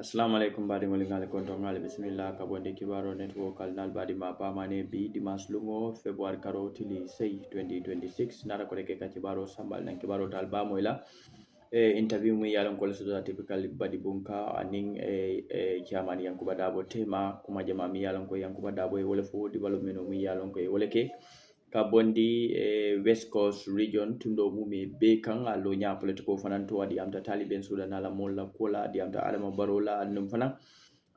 Assalamu alaikum badi ngolingal konto ngal bismillah kabonde kibaro network nal badi ma pamane bi dimas lungo february karo tili sei 2026 nara ko leke kibaro sambal nan kibaro dal ba moyla interview mu yalan ko so typically Badibunka aning chairman Yankuba Darboe tema kuma jama mi yalan ko Yankuba Darboe wala fo development mu yalan ko wala ke kabondi west coast region tundo mumi be kan alo nya political fananto adi amta taliben sudan ala molla kola adi amta adama barola num fana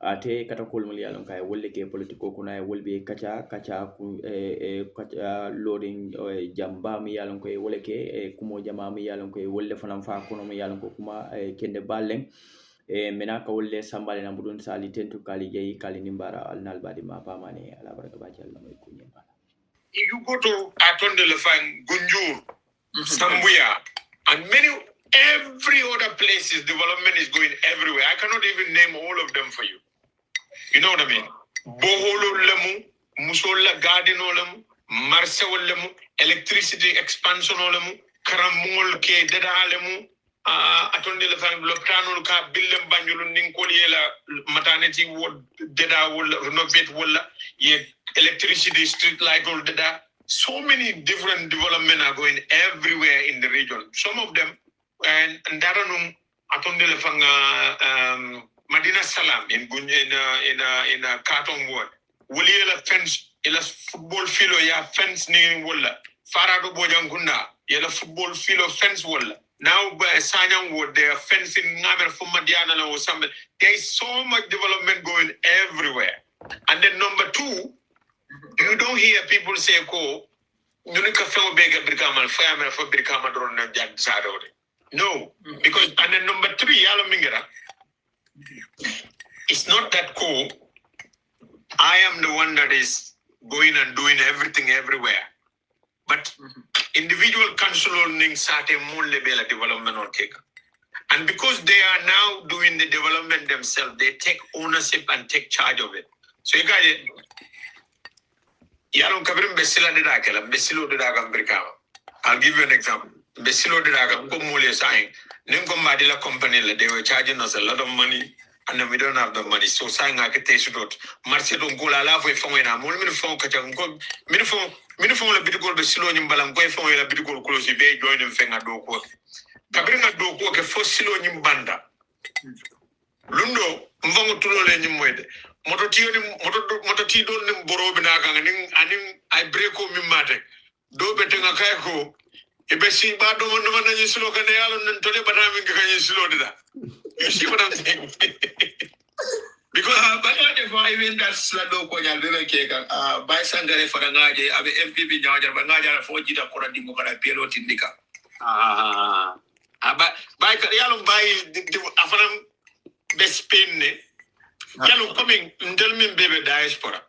ate kata kol mul yalon kay wolle ke political kuna wolbe kacha ku kacha loading jamba mi yalon ko wolle ke kumo jama mi yalon ko wolle fanan fa kono mi yalon ko kuma kende ballen mena ka wolle sambale na budun sali tentu kali jeyi kali nimbara al nalbadi ma pamane ala baraka ba Allah may kunye bala. If you go to Atondelefang, Gunjur, Sambuya, and every other places, development is going everywhere. I cannot even name all of them for you. You know what I mean? Boholo lemu, musola garden olemu, marsa olemu, electricity expansion olemu, karamol ke deda alemu, Atondelefang loptanol ka billem banjulu ninkoliela maternity ward deda wala renovate wala ye electricity, street light, all that. So many different development are going everywhere in the region. Some of them, and Daranum, Atondele Madina Salam in a carton ward. Wuli fence, ila football filo ya fence ni wala. Farado Bojangunda, yela football filo fence wala. Now by Sanyang ward, they are fencing Namer for Madiana or something. There is so much development going everywhere. And then number two, you don't hear people say, "Ko, unika feo bega brikama, fire for brikama drone jad sarode." No, because and then number three, yalo mingera. It's not that cool. I am the one that is going and doing everything everywhere, but individual council ning sate mon lebela development on cake. And because they are now doing the development themselves, they take ownership and take charge of it. So you got it. Yaron kabrim besila de dakela besilo de daga brikama. I'll give you an example. Besilo de daga ko mole saying ninko madila company they were charging us a lot of money and then we don't have the money. So saying architecture dot marché don ko la fo fo na mo min fo ka tan ko min fo la bidigol besilo nyim balam ko fo la bidigol close be join dem fenga do ko. Kabrim na do ko ke fo silo nyim banda. Lundo mvango tulo le nyim moyde. Moto ti dol nim borobe na kan anin I break o mi mate do bete nga kay ko e be si ba do man na ni silo kan yalo nan tole bata min kan ni silo dida. You see what I'm saying? Because but for even that slado ko nyal be ke kan by sangare for ngaje abe MPP nyaja ba ngaja na foji da ko radi mo kala pielo tindika ba by yalo by afanam be Spain ne yalo coming ndel min bebe diaspora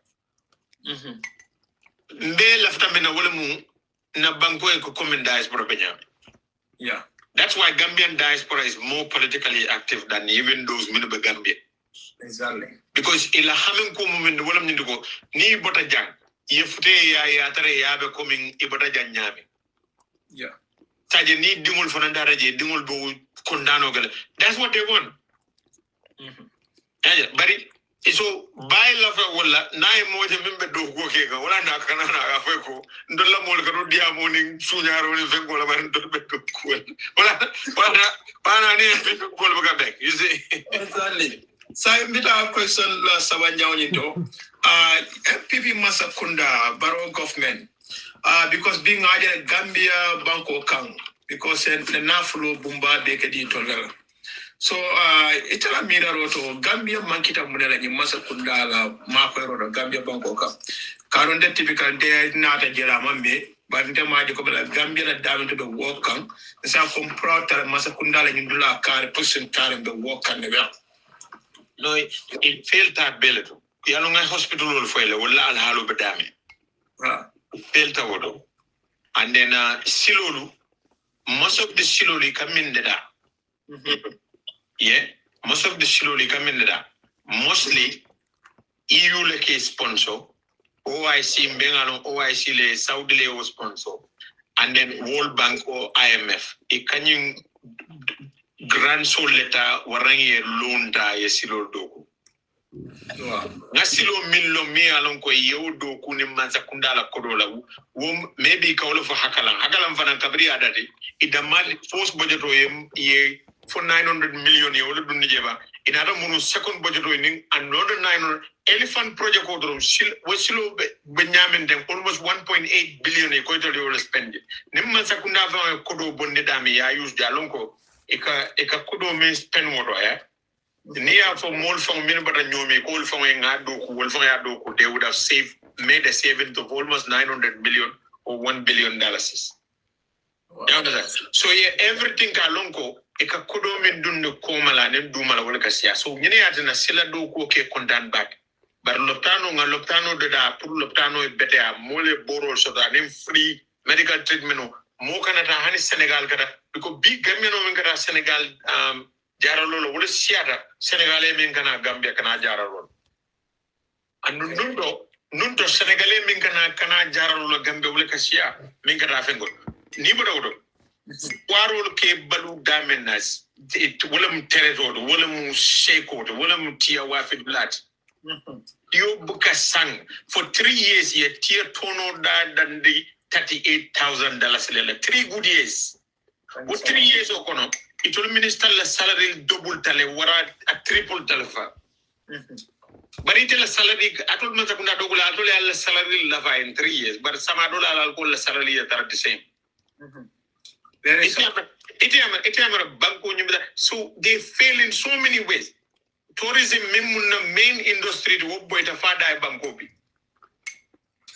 mbe lafta mena wala mu na banko ko coming diaspora benya. Yeah, that's why Gambian diaspora is more politically active than even those min be Gambia. Exactly, because ila hamen ko min wala min ko ni bota jang ye fute ya tare ya be coming ibota jang nyame. Yeah, taje ni dingul fona daraje dingul bo kondano gele, that's what they want. But so by love wala na emoje mimbe do go kega wala na kana na ga ko ndolla mol ko dia morning sunyaro ni fengo la man do be ko wala pana ni ko ba back, you see. Exactly. So I made a question last Sabanya to FPP Masakunda Barrow government because being a Gambia Banco Kang because the Naflo Bumba Bekedi Tolera. So itala mira roto Gambia mankita munela ni Masakunda la Mako Gambia Banco Kang. Karonde typical day not a jela mambe, but in the magic of Gambia down to the walk kang. So from proud to Masakunda la Nindula car person carrying the walk and the no, it failed that bill. Yalonga hospital will fail, will al halo badame. Failed wodo. And then Silolu, most of the Siloli come in there. Yeah, most of the Siloli come in there. Mostly EU like a sponsor, OIC Bengalo, OIC le Saudi le sponsor, and then World Bank or IMF. It can you grand sol leta warangi loan da ye silo doku nga silo millo mi alon ko yew doku ni manza kundala kodola wo maybe ka wolo fo hakalan fana kabri adade idamal force budget o ye for 900 million ye wolo dunni jeba ina da munu second budget o ni another 900 elephant project ko drum silo be nyamen den almost 1.8 billion e ko to wolo spend nim manza kunda fa kodo bonde dami ya use jalon ko eka kudo men spend wodo ya ni ya for more from min bata nyomi ko for nga do ko wol for ya do ko they would have made a saving of almost 900 million or 1 billion dollars. Wow. You understand? So yeah, everything ka lonko eka kudo men dunne ko mala ne du mala wala ka sia so nyine ya na sila do ko ke kontan back bar loptano de da pour loptano e bete a mole boro so da nem free medical treatment mo kanata hani Senegal kada because big gameno men kada Senegal jaralo wala siata Senegalais men kana Gambia kana jaralo andu nundo Senegalais men kana jaralo Gambia wala ka sia men kada fengol ni bodo warol ke balu damenas wala mu territory wala mu sheko wala mu tia wafid blat yo buka sang for 3 years ye tia tono da dandi $38,000 3 good years. What 3 years okono? It will minister la salary double tale wara a triple talefa. But it la salary atul masakunda double atul la salary lava in 3 years. But some adola alcohol la salary at the same. So they fail in so many ways. Tourism main industry to work with a father bankobi.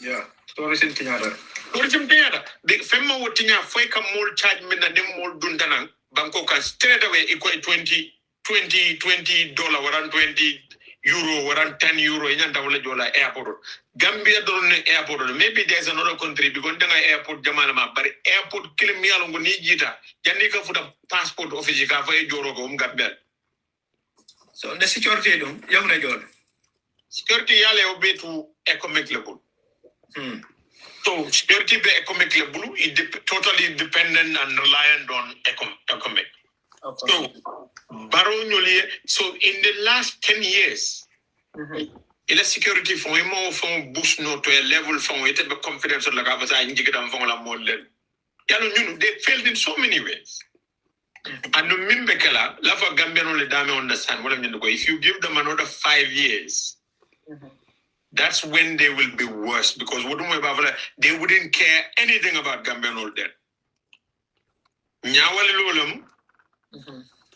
Yeah, tourism tinyada. The femma would think a fake more charge me than them more dundanan. Bangkok can straight away equal $20 around 20 euro, around 10 euro in Andawola airport. Gambia don't airport. Maybe there's another country because then airport Jamalama, but airport kill me along with Nijita. Janika for the passport office for a Joro Gambia. So the security young John. Security yale obey to economic level. So security be economic level is totally dependent and reliant on economic. Okay. So Barrow so in the last 10 years, il security for more from boost no to a level from it be confidence of the government and from la model. They failed in so many ways. And the Mimbekela, Lava Gambian only dame understand what I'm going to go. If you give them another 5 years, that's when they will be worse because they wouldn't care anything about Gambian old dead. Nyawali Lolum,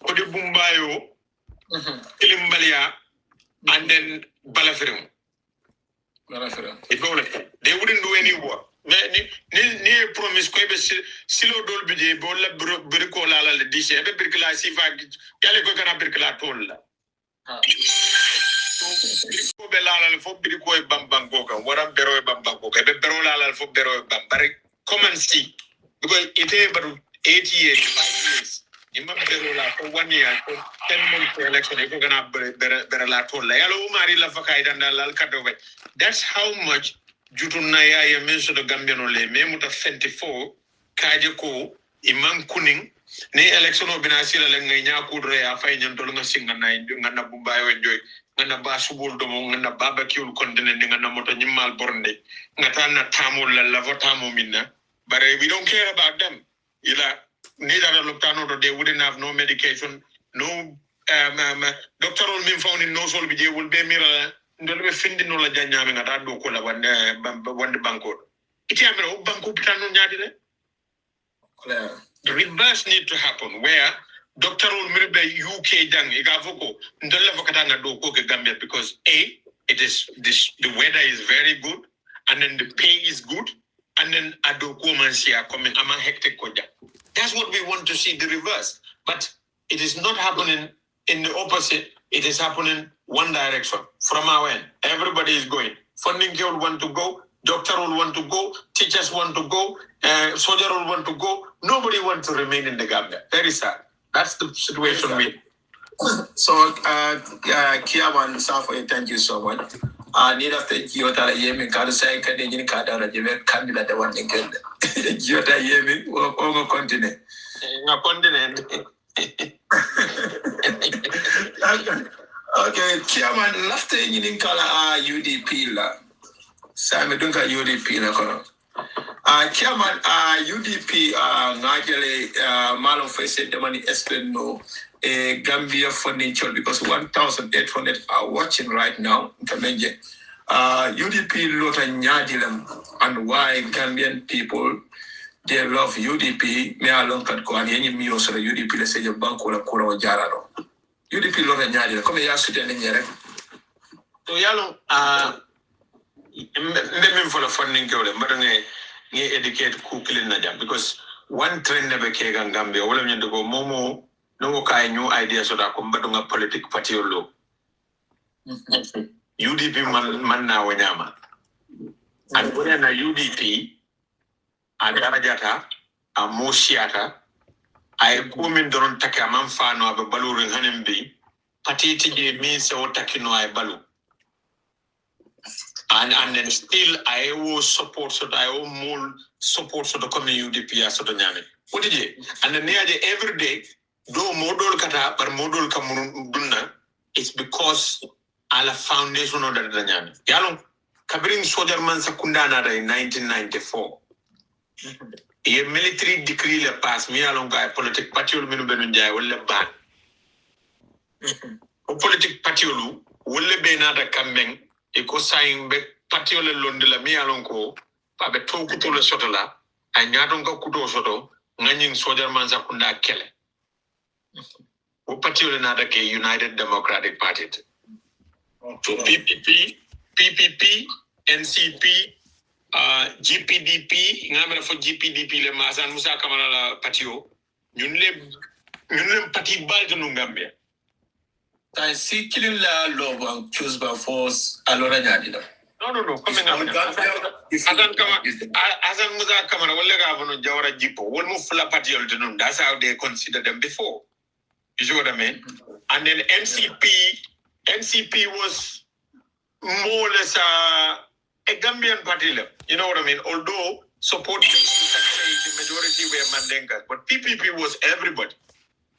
Odi Bumbayo, Kilimbalia, and then Balafirum. They wouldn't do any work. Ni promise ko silo dol bije bolla briko la la dishe be brikla sifa yale ko kana brikla tolla briko be la la fo briko e bambang boka wara bero e bambang boka be bero la la fo bero e bambare come and see because it is about 8 years 5 years imam bero la for 1 year for 10 months election e ko kana bero la tolla yalo umari la fakay dandal al kadobe that's how much Jutunaya ya menso do Gambiano le memuta 24 kaje ko imam kuning ne election o binasila le nganya kudre ya fay nyantol nga singa na ngana bumbayo enjoy ngana basubul do mo ngana barbecue continent ngana moto nyimal bornde ngata na tamul la votamo minna but we don't care about them ila neither loptano do they wouldn't have no medication no doctor on min found in no sol bi will be mira ndolbe findi no la janyame ngata do ko la wande banko iti amero banko pitano nyaadi le the reverse need to happen where doctor will mirbe UK dang igavoko ndolla fakata na do ko ke Gambia because the weather is very good and then the pay is good and then adoko mansia coming ama hectic koja. That's what we want to see, the reverse, but it is not happening in the opposite. It is happening one direction from our end. Everybody is going. Funding will want to go. Doctor will want to go. Teachers want to go. Soldier will want to go. Nobody wants to remain in the Gambia. Very sad. That's the situation we. So, Kiawan Safa, thank you so much. Need after Giota Yemen, Kadasai, Canadian Kadara, the candidate the one in Giota Yemen, or continent. A continent. Okay, chairman, last thing in kala UDP la. Sami dunka UDP la kono. Chairman, UDP ngajele malo face the money explain no Gambia funding church because 1,800 are watching right now. UDP lota nyadilam and why Gambian people they love UDP. Me along kat ko ani mi osoro UDP le seje banko la kura o jarano. UDP lota nyadilam comme ya sute ni nyere. To yalo me for the funding ke wala mbadange ni educate ku kilin na jam because one trend never ke Gambia wala nyendo go momo no kay new idea so da ko mbadunga politic party lo UDP man na wanyama and when na UDP and darajata a mosiata ay kumin doron taka man fano abe balurin hanembi party tije means o takino ay balu and then still I will support so I will more support so the community UDP so the nyame what did you and then every day do model kata but model kamuna it's because ala foundation of the nyame yalo kabirin soldier man sakunda na in 1994 a military decree le pass me along guy politic party ul minu benu jay wala ban o politic party ul wala be na da kambeng e ko sayin be party ul londe la me along ko pa be to kuto le soto la a nyaton ko kuto soto ngani soldier man sakunda kele o party ul na da ke United Democratic Party so PPP NCP GPDP ngamera fo GPDP le masan Musa Kamara la patio ñun le parti balde no Gambia I see killing la love and choose by force alora nyadila no comme Asan Musa Kamara wala ga bono jawara jipo wol mu fula patio le non that's how they consider them before you see what I mean and then NCP was more or less a Gambian party, you know what I mean? Although supporting the majority were Mandenkas, but PPP was everybody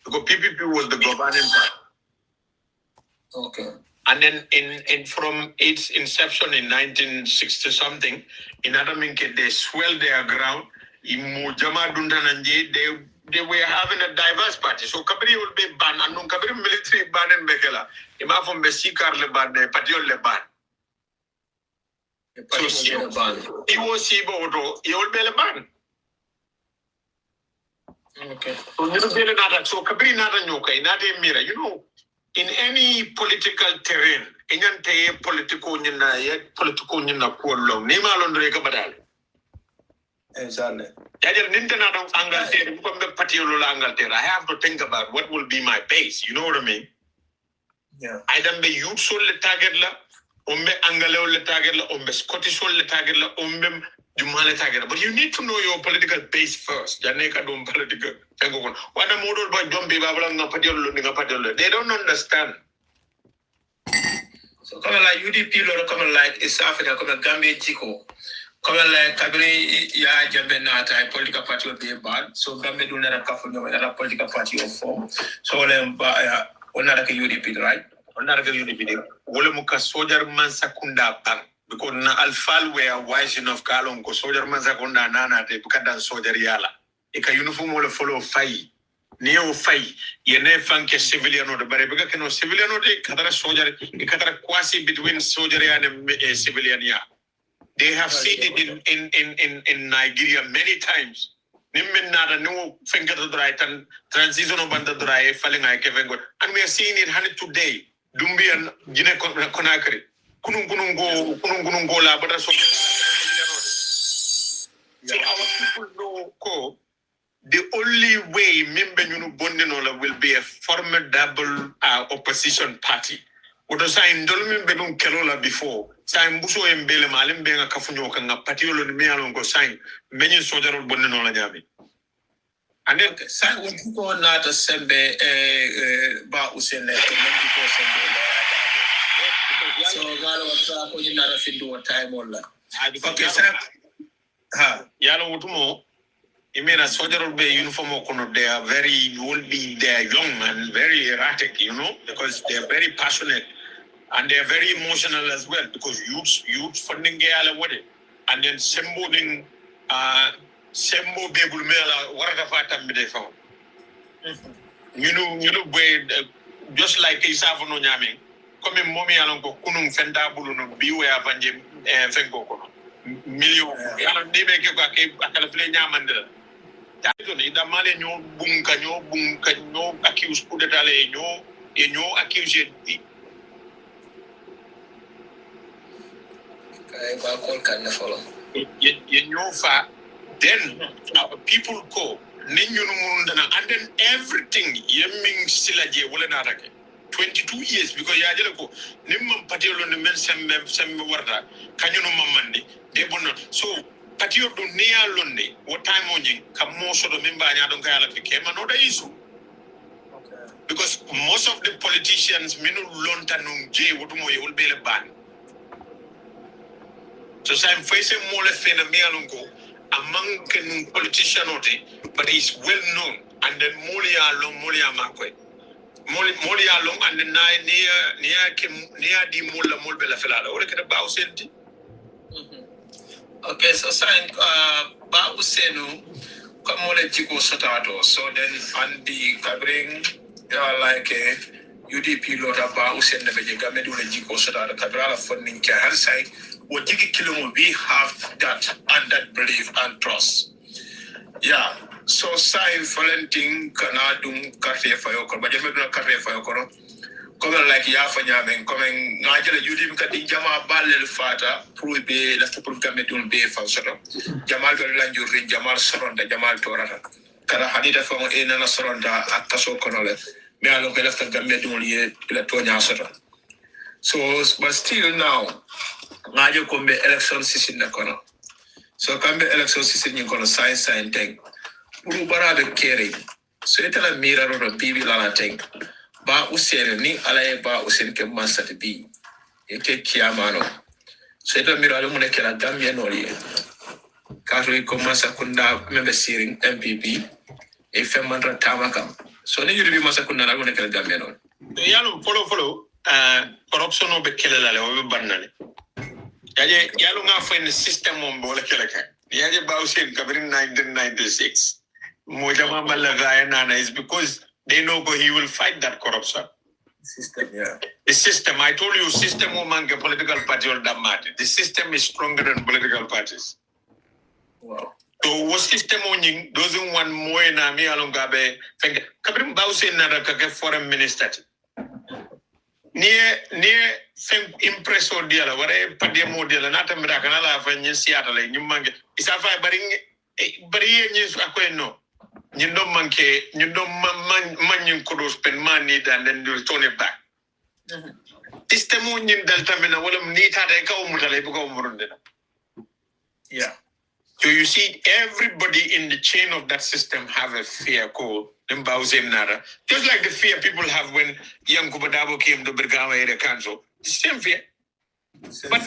because PPP was the governing party. Okay. And then in from its inception in 1960 something, in Adaminke they swelled their ground. In Mujama Dundananje, they were having a diverse party. So Kabiri will be banned, and no Kabiri military ban in Bekela. Ima from Besikar le ban, Patio le ban. So he was Sibo, he will be a ban. Okay. So Kabiri Nada Nyoka, not a mirror. You know, in any political terrain, in a political nina poor long, Nima Londreka Badal. Exactly. I have to think about what will be my base. You know what I mean? Yeah. I don't be youth soul le target la, umbe Angalo le target la, umbe Scottish soul le target la, umbe Jumale target la. But you need to know your political base first. Janeka don't political. What a model by John B. They don't understand. So come like UDP or come like East Africa, come Gambia Chico. Come like Kabiri ya Jambenata, political party will be bad. So Gambia do not have another political party of form. So them another UDP, right? Another UDP. Wolamuka soldier man sakunda ban. Because na alfal were wise enough kalon ko soldier man sakunda nana te bukadan soldier yala. Eka uniform will follow fai. Neo fai. Yene fanke civilian or the barriga can civilian or the Katara soldier, the Katara quasi between soldier and civilian ya. They have seen it in Nigeria many times. Nimmen nada no finger to right and transition of banda dry falling like and we are seeing it honey today. Dumbi and Gine Conakry. Kunungo la but so our people know ko the only way Mimbe Bondinola will be a formidable opposition party. What was I in Dolmin Benun Kelola before? Sign Buso and Bele Malim Benga Kafunyo and a particular Mialongo sign many soldier of Bondinola Yami. And then sign when people not a sembe ba usene so Galo was not a thing to a time or okay, ha Yalo Utumo. I mean, a soldier will be uniform. They are young and very erratic, because they are very passionate and they are very emotional as well. Because youth funding and then semboing sembo bebulmela warata fata mide fam. Where just like Isavo no nyaming, come in mommy along kunung fenda buluno biwe avanje fengo kono. Million yalo ni make akala play nyamandela. Ida male nyo bunka nyo accuse kudetale nyo accuse then our people go and then everything yeming silaje wala natake 22 years because ya jele ko nimman patelo ne men sem warda kanyuno mamandi de bonno so patio do nia lonne what time on yin kam mo so do memba nya don kala fi kema no da issue because most of the politicians minu lonta num je wotumo e wolbele ban so I'm facing more fena me alongo among politician but he's well known and then molia makwe molia long and then near di mola molbela felala ore kada ba usenti. Okay, so sign ba usenu kamole tiko sotato so then and the covering like UDP lota ba usen na beje gamedu le jiko sotato kabra funding ka har sai what we have that and that belief and trust. Yeah. So sign Valentin Canadum Cafe for your but you cafe for your coro. Come like Yafanya and coming Nigel Udim Kati Jama Balel Fata, Pruibe, left to prove Gamedun Bay for Soto. Jamal Lanjurin, Jamal Soronda, Jamal Torata. Kara Hadida from Enana Soronda at Tasso Conole. Me alone left at Gamedun Latonia Soto. So, but still now. Ngajo kombe election season na kono so kambe election season ni kono sign thing puru bara be kere so etala mira ro bibi la thing ba usere ni ala ba usen ke masat bi eke kiamano so etala mira lo mun kala gambia no li ka ro ko masakunda membe siring MPP e femandra tamakam so ni yuri masakunda na mun kala gambia no yalo follow corruption no be kele la o be bannale yaje yalo nga find the system on bola keleka yaje bausin kabrin 1996 mojama malagaya nana is because they know he will fight that corruption system. Yeah, the system I told you system among political party or dammat the system is stronger than political parties. Wow. So what system on doesn't want more na mi alonga be kabrin bausin na ka foreign minister near feng impresso diala ware pademo diala nata mira kanala fa nyi siata le nyumange isafa bari nyi akweno nyindo manke nyindo man kodo spend money and then return it back sistemo nyi dalta mena wala ni tata ka umutale buka umurunde. Yeah, so you see everybody in the chain of that system have a fear code. Just like the fear people have when Yanks Darboe came to Brigama area council. Same fear. But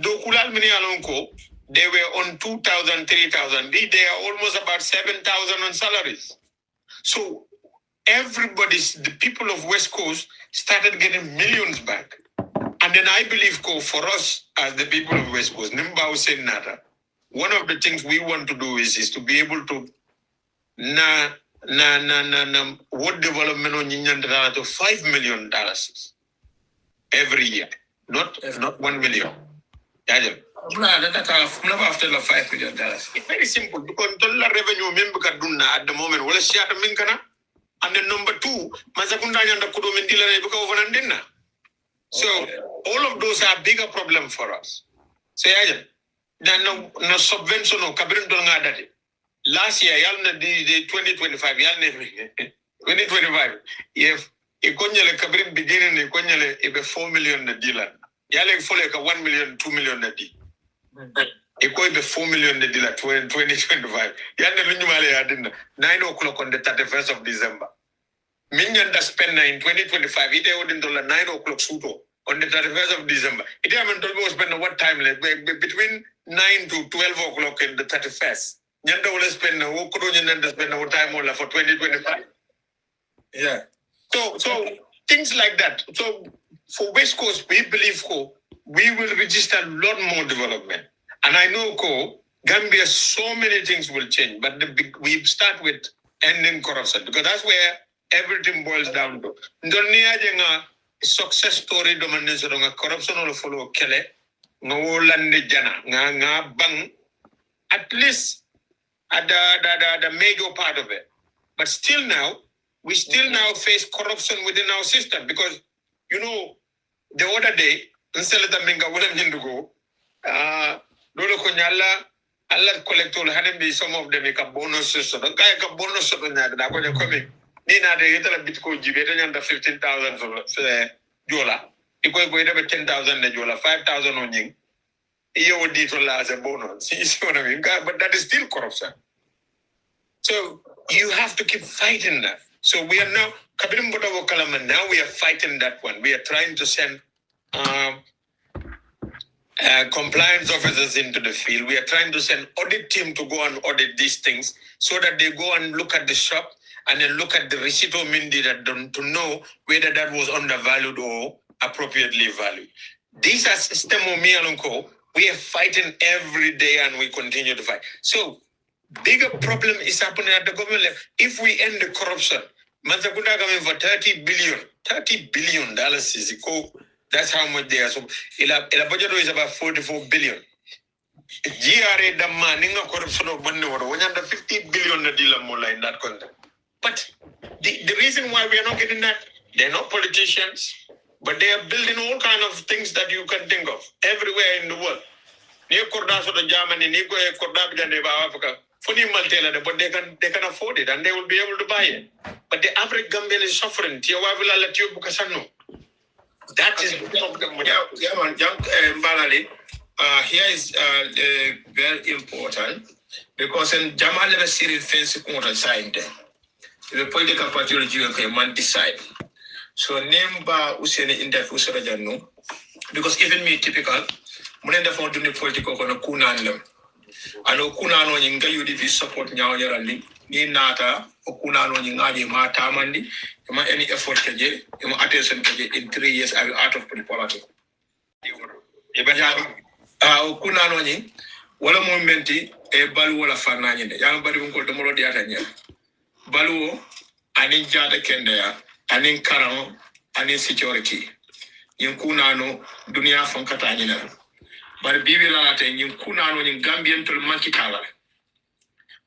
Dokulal Mini Alonko, they were on 2,000, 3,000. They are almost about 7,000 on salaries. So the people of West Coast started getting millions back. And then I believe for us as the people of West Coast, one of the things we want to do is to be able to what development on to $5 million every year, not 1 million. after the $5 million. It's very simple because the revenue member at the moment will share the minkana. And then number two, Mazakunda and the Kudumindila. So all of those are bigger problem for us. So no subvention no kabrin donga dati. Last year, the 2025, 2025, if Ikonyale Kabrin beginning, Ikonyale, if a 4 million the dealer, Yale for like a 1 million, 2 million the deal. Iko be 4 million the dealer 2025. Yale Lunumale didn't 9 o'clock on the 31st of December. Minion that spend in 2025, it wouldn't $9 o'clock suto on the 31st of December. It haven't almost spend what time like between 9 to 12 o'clock in the 31st. Nyanda will spend na wo kudo nyanda spend na time all for 2025. Yeah. So things like that. So for West Coast, we believe we will register a lot more development. And I know Gambia, so many things will change, but we start with ending corruption because that's where everything boils down to. Ndoniya success story dominance corruption will follow kele ngolande jana nga bang at least at the major part of it. But still now, we still now face corruption within our system because, the other day, instead of the minga wala nyindugo, dolo konyala Allah collector hadn't be some of them make a bonus so the guy ka bonus so na da ko coming. Ni na de itala bitcoin jibeta nyanda 15,000 for jola. Iko go ida 10,000 na jola 5,000 on ying. Iyo dito la as a bonus. You see what I mean? But that is still corruption. So you have to keep fighting that. So we are now, now we are fighting that one. We are trying to send compliance officers into the field. We are trying to send audit team to go and audit these things so that they go and look at the shop and then look at the receipt or mindi to know whether that was undervalued or appropriately valued. These are system of me and uncle. We are fighting every day and we continue to fight. So bigger problem is happening at the government level. If we end the corruption, Manzakunda coming for $30 billion is equal. That's how much they are. So the budget is about $44 billion. GRA the man corruption of money or 150 billion deal more in that country. But the reason why we are not getting that, they're not politicians, but they are building all kinds of things that you can think of everywhere in the world. Near Kordaso the Germany, Nico Kordabi and Africa. Funny Maltela, but they can afford it and they will be able to buy it. But the average Gambian is suffering. That is here is very important because in Jamal never see fancy quarter sign there. The political party will decide. So name ba usene in that usarajano because even me typical munenda for doing political kono kunanlam. Ano kunano nyinga UDP support nyawo yarandi ni nata okunano nyinga ma tamandi ma any effort kaje ma attention kaje in 3 years I will out of politics. Okunano nyi wala momenti e balu wala fananye de yang bari ko to molo diata nya balu anin jada kende ya anin karam anin security yin kunano dunia fonkata nyina bari bibi la te yin kunano yin Gambian to mankitala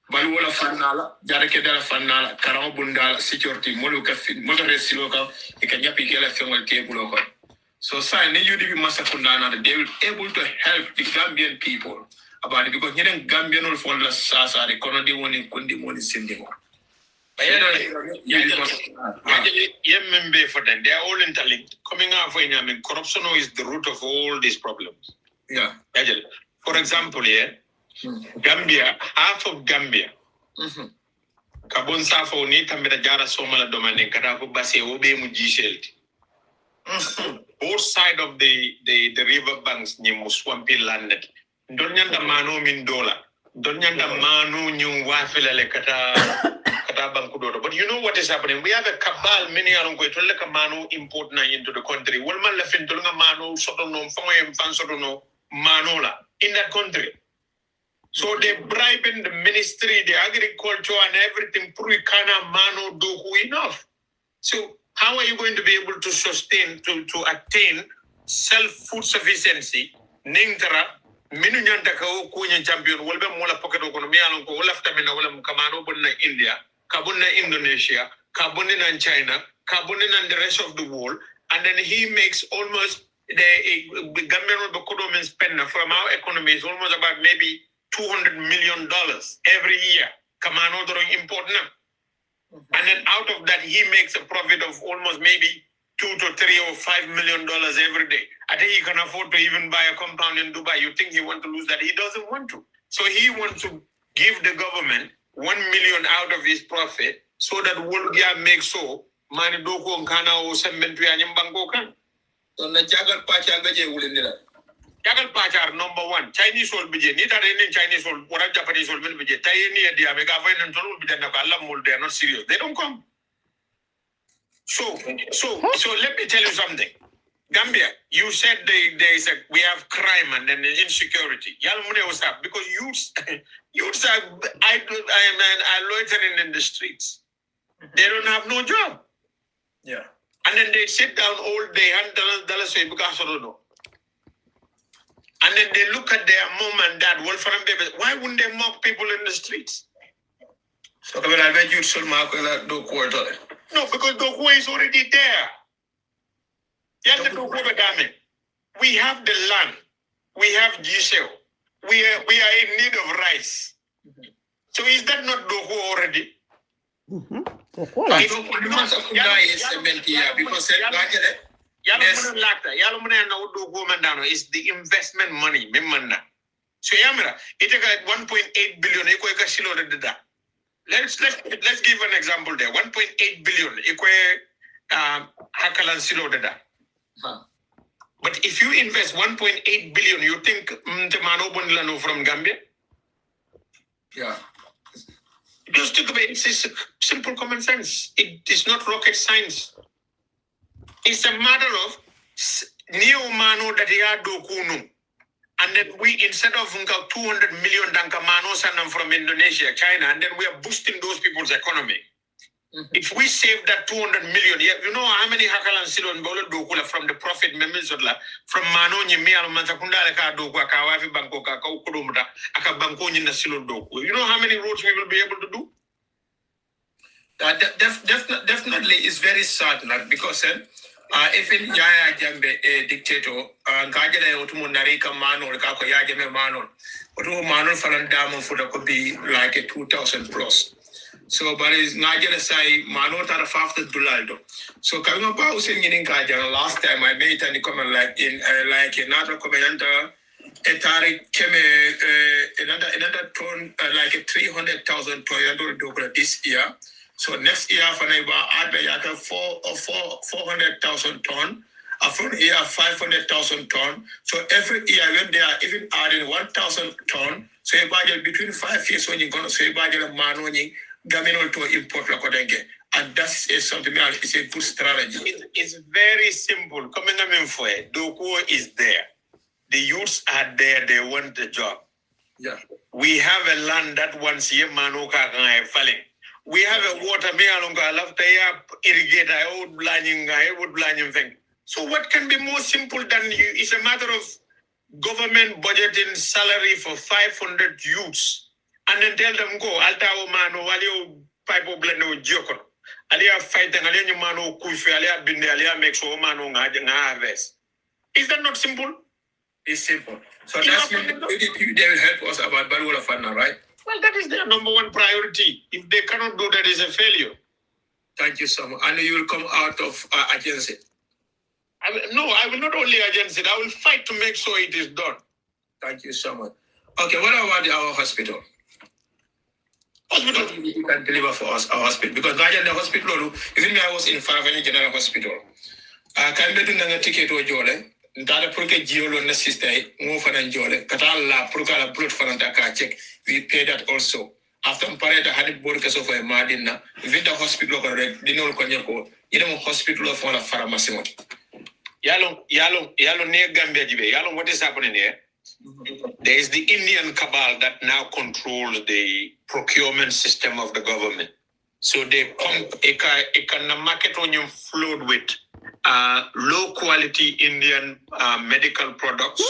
balu wala fanala jada ke dala fanala karam bundala security molu ka moto resilo ka e ka nyapi kala fengol table ko. So sign the UDP Masakundana, they will be able to help the Gambian people about it because here in Gambian will fall the Sasa, the Conodi one in Kundi one is Sindimo. They are all interlinked. Coming out for corruption is the root of all these problems. Yeah. For example, Gambia, half of Gambia. Kabon Safo ni tamira jara somala domane katapo base obe mujishelti. Both sides of the river banks ni muswampi landed. Donyanda mano min dola. Donyanda mano nyung wafilale kata bankudodo. But you know what is happening? We have a cabal many along to let a mano import na into the country. Wolman left dolunga mano sotono fangoyem fan sotono manola in that country. So they bribing the ministry, the agriculture and everything. Purikana mano do enough. So how are you going to be able to sustain, to attain self-food sufficiency? Ningtara, minu nyanda ka o kunya champion, walbe mola pocket economy along ko lafta mina wala mukamano bunna India, kabunna Indonesia, kabunna in China, kabunna in the rest of the world, and then he makes almost the government will spend from our economy is almost about maybe $200 million every year. Kamano during import now. And then out of that, he makes a profit of almost maybe $2 to $3 or $5 million every day. I think he can afford to even buy a compound in Dubai. You think he wants to lose that? He doesn't want to. So he wants to give the government $1 million out of his profit so that Wolgia makes so money doko nkana o sementu ya nyimbango kan. So na jagal pacha albeje ulindira. Yagal Pachar #1. Chinese soul bije. Nita in Chinese soul, what a Japanese soul will bije. Tayeni and Diamega and Tolu Bijanakala, they are not serious. They don't come. So let me tell you something. Gambia, you said we have crime and then insecurity. Yalmune was up because youths are loitering in the streets. They don't have no job. Yeah. And then they sit down all day and dollars because of no. And then they look at their mom and dad, Wolfram baby. Why wouldn't they mock people in the streets? So I bet you should mark do quarter. No, because Doku is already there. We have the land. We have Giselle. We are in need of rice. So is that not Doku already? Is the investment money. So Yamara, it got 1.8 billion. Let's give an example there. 1.8 billion. Hakalan silo dada. But if you invest 1.8 billion, you think Mano Bundlano from Gambia? Yeah. Just think about it. It's simple common sense. It is not rocket science. It's a matter of Neo Mano that they are dokuno. And then we, instead of 200 million Dankamanos and from Indonesia, China, and then we are boosting those people's economy. If we save that 200 million, you know how many Hakalan Silon Bolo Dokula from the Prophet Memizodla, from Mano Nyemia Mantakunda Dokwa Kawafi Bankoka Kurumda, Akabanko in the Silon Doku. You know how many roads we will be able to do? Definitely is very sad, because even Yaya Jambe dictator, Gajana Otumo Narika Mano, Kako Yajame Mano, Otumo Mano Falandamo for the could be like a 2,000 plus. So, but it's not gonna say Mano Tarafafta Dulaldo. So, coming about saying in Kajana, last time I made any comment like in like another commander, Etari came another ton like a 300,000 Toyota Dogra this year. So next year, for neighbor, add the 400,000 ton. From year 500,000 ton. So every year when they are even adding 1,000 ton, so a budget between 5 years when you're going to say budget manoni gamino to import lakodenge. And that is something else. It's a good strategy. It's very simple. Coming in for it, Doko is there. The youths are there. They want the job. Yeah. We have a land that once year manoka falling. We have a water me alonga love irrigate I would blind thing. So what can be more simple than you? It's a matter of government budgeting salary for 500 youths and then tell them go alta o mano walio pipe blend joko. Alia fight and alia mano kufi alia binde alia make so mano harvest. Is that not simple? It's simple. So that's they will help us about Barrow Fana, right? Well, that is their number one priority. If they cannot do that, it's a failure. Thank you so much. And you will come out of agency. I will not only agency it, I will fight to make sure it is done. Thank you so much. Okay, what about our hospital? Hospital? You can deliver for us, our hospital. Because the hospital, even I was in Faravani General Hospital. I can do a ticket to Jole. Data Purke Giolo Nesiste, move for Jole. Katala, Purka, Brut for check. We pay that also. After Parade, I had a board case of a Madina. With the hospital, Dino Konyako, you know, hospital of one of pharmacy. Yalo near Gambia, Yalo, what is happening here? There is the Indian cabal that now controls the procurement system of the government. So they pump a market on your flood with low quality Indian medical products,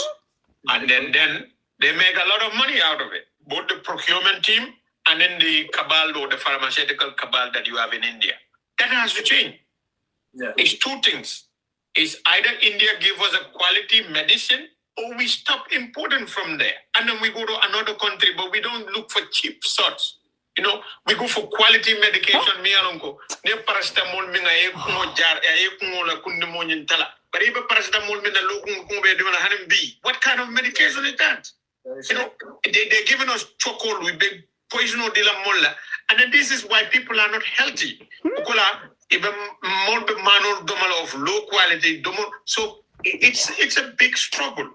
and then they make a lot of money out of it. Both the procurement team and then the cabal or the pharmaceutical cabal that you have in India. That has to change. Yeah. It's two things. It's either India give us a quality medicine or we stop importing from there. And then we go to another country, but we don't look for cheap sorts. You know, we go for quality medication. Me alongo. Ne paracetamol minga ekumo jar ekumo la kundimo nyintala. But even paracetamol minga lokum kumbe demana hanim B. What kind of medication is that? You know, they're giving us chocolate with big poison or dila molla. And then this is why people are not healthy. Even more manner of low quality. So it's a big struggle.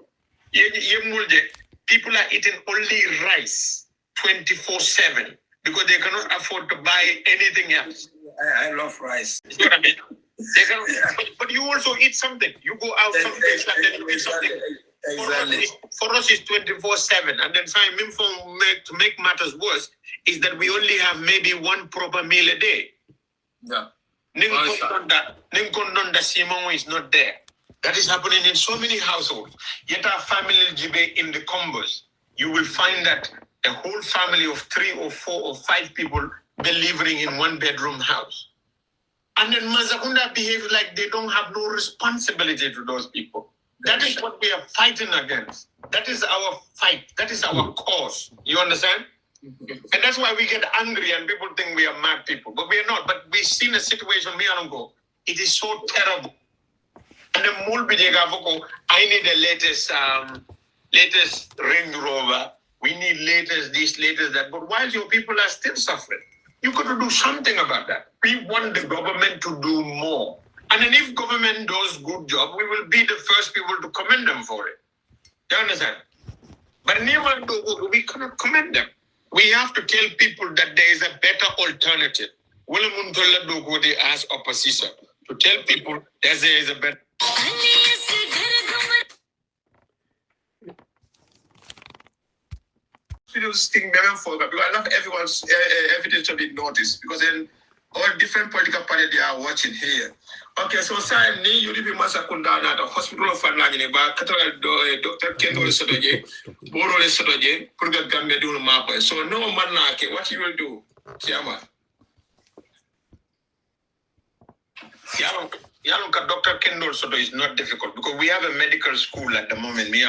People are eating only rice 24/7 because they cannot afford to buy anything else. I love rice. You know what I mean? They cannot, but you also eat something. You go out some days and then you eat something. Exactly. For us, it's 24/7. And then to make matters worse is that we only have maybe one proper meal a day. Yeah. Ninkondonda Simon is not there. That is happening in so many households. Yet our family jibe in the combos, you will find that a whole family of 3 or 4 or 5 people be living in one bedroom house. And then Mazakunda behave like they don't have no responsibility to those people. That is what we are fighting against. That is our fight. That is our cause. You understand? And that's why we get angry and people think we are mad people. But we are not. But we've seen a situation, it is so terrible. And then I need the latest Range Rover. We need latest this, latest that. But while your people are still suffering, you got to do something about that. We want the government to do more. And then if government does good job, we will be the first people to commend them for it. You understand? But we cannot commend them. We have to tell people that there is a better alternative. As opposition to tell people that there is a better. Because I love everyone's evidence to be noticed because then all different political parties they are watching here. Okay, so sign ni UDP Masakunda na the hospital of Fanlani ba Catholic Dr. Kendall Sodoje, Boro Sodoje, Purga Gambia do map. So no man what you will do, Chiama. Yalonka Dr. Kendall Sodo is not difficult because we have a medical school at the moment. We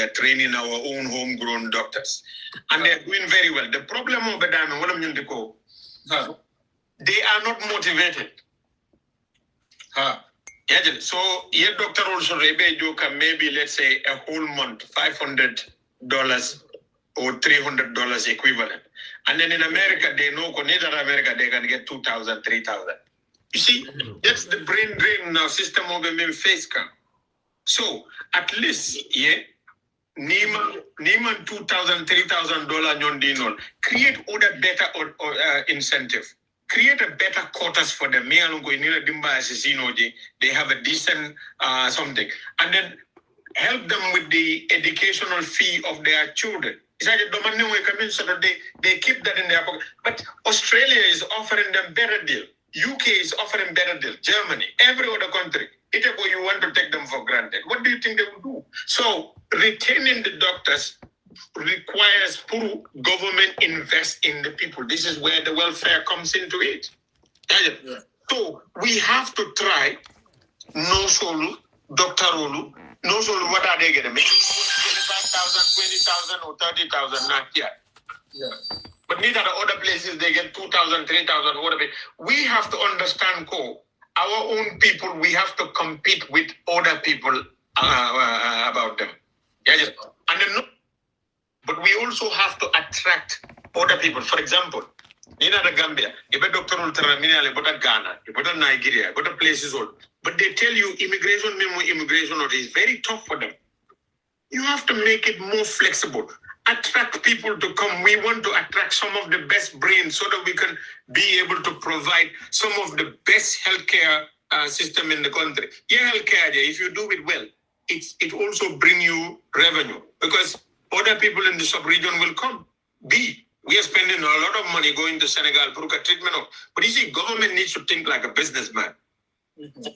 are training our own homegrown doctors. And they are doing very well. The problem of the diamond, they are not motivated. So your doctor also maybe let's say a whole month, $500 or $300 equivalent. And then in America, they know neither America they can get $2,000, $3,000. You see, that's the brain drain now system of the face cam. So at least, Neiman $2,000, $3,000 non create other better incentive. Create a better quotas for them. They have a decent something. And then help them with the educational fee of their children. It's like they keep that in their pocket. But Australia is offering them better deal. UK is offering better deal. Germany, every other country. You want to take them for granted. What do you think they will do? So retaining the doctors requires government invest in the people. This is where the welfare comes into it. Yeah. So we have to try no solo, Dr. Olu, no solo, what are they getting? Maybe 25,000, 20,000 or 30,000, not yet. Yeah. But neither the other places, they get 2,000, 3,000, whatever. We have to understand, our own people, we have to compete with other people about them. Yeah, just, and then, but we also have to attract other people. For example, in the Gambia, if a doctor will tell me about Ghana, about Nigeria, about places all, but they tell you immigration is very tough for them. You have to make it more flexible. Attract people to come. We want to attract some of the best brains so that we can be able to provide some of the best healthcare system in the country. Yeah, healthcare, if you do it well, it also bring you revenue because other people in the sub-region will come. We are spending a lot of money going to Senegal for treatment of. But you see, government needs to think like a businessman. Mm-hmm.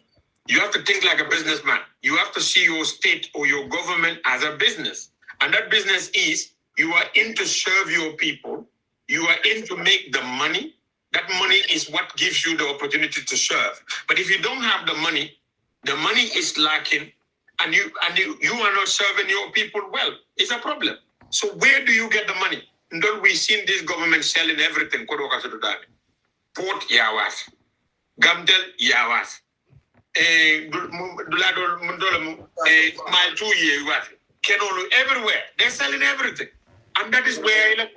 You have to think like a businessman. You have to see your state or your government as a business. And that business is you are in to serve your people. You are in to make the money. That money is what gives you the opportunity to serve. But if you don't have the money is lacking, and you are not serving your people well. It's a problem. So where do you get the money? And then we've seen this government selling everything. Port Yawas, Gamdel Yawas, Kenolu, everywhere. They're selling everything. And that is where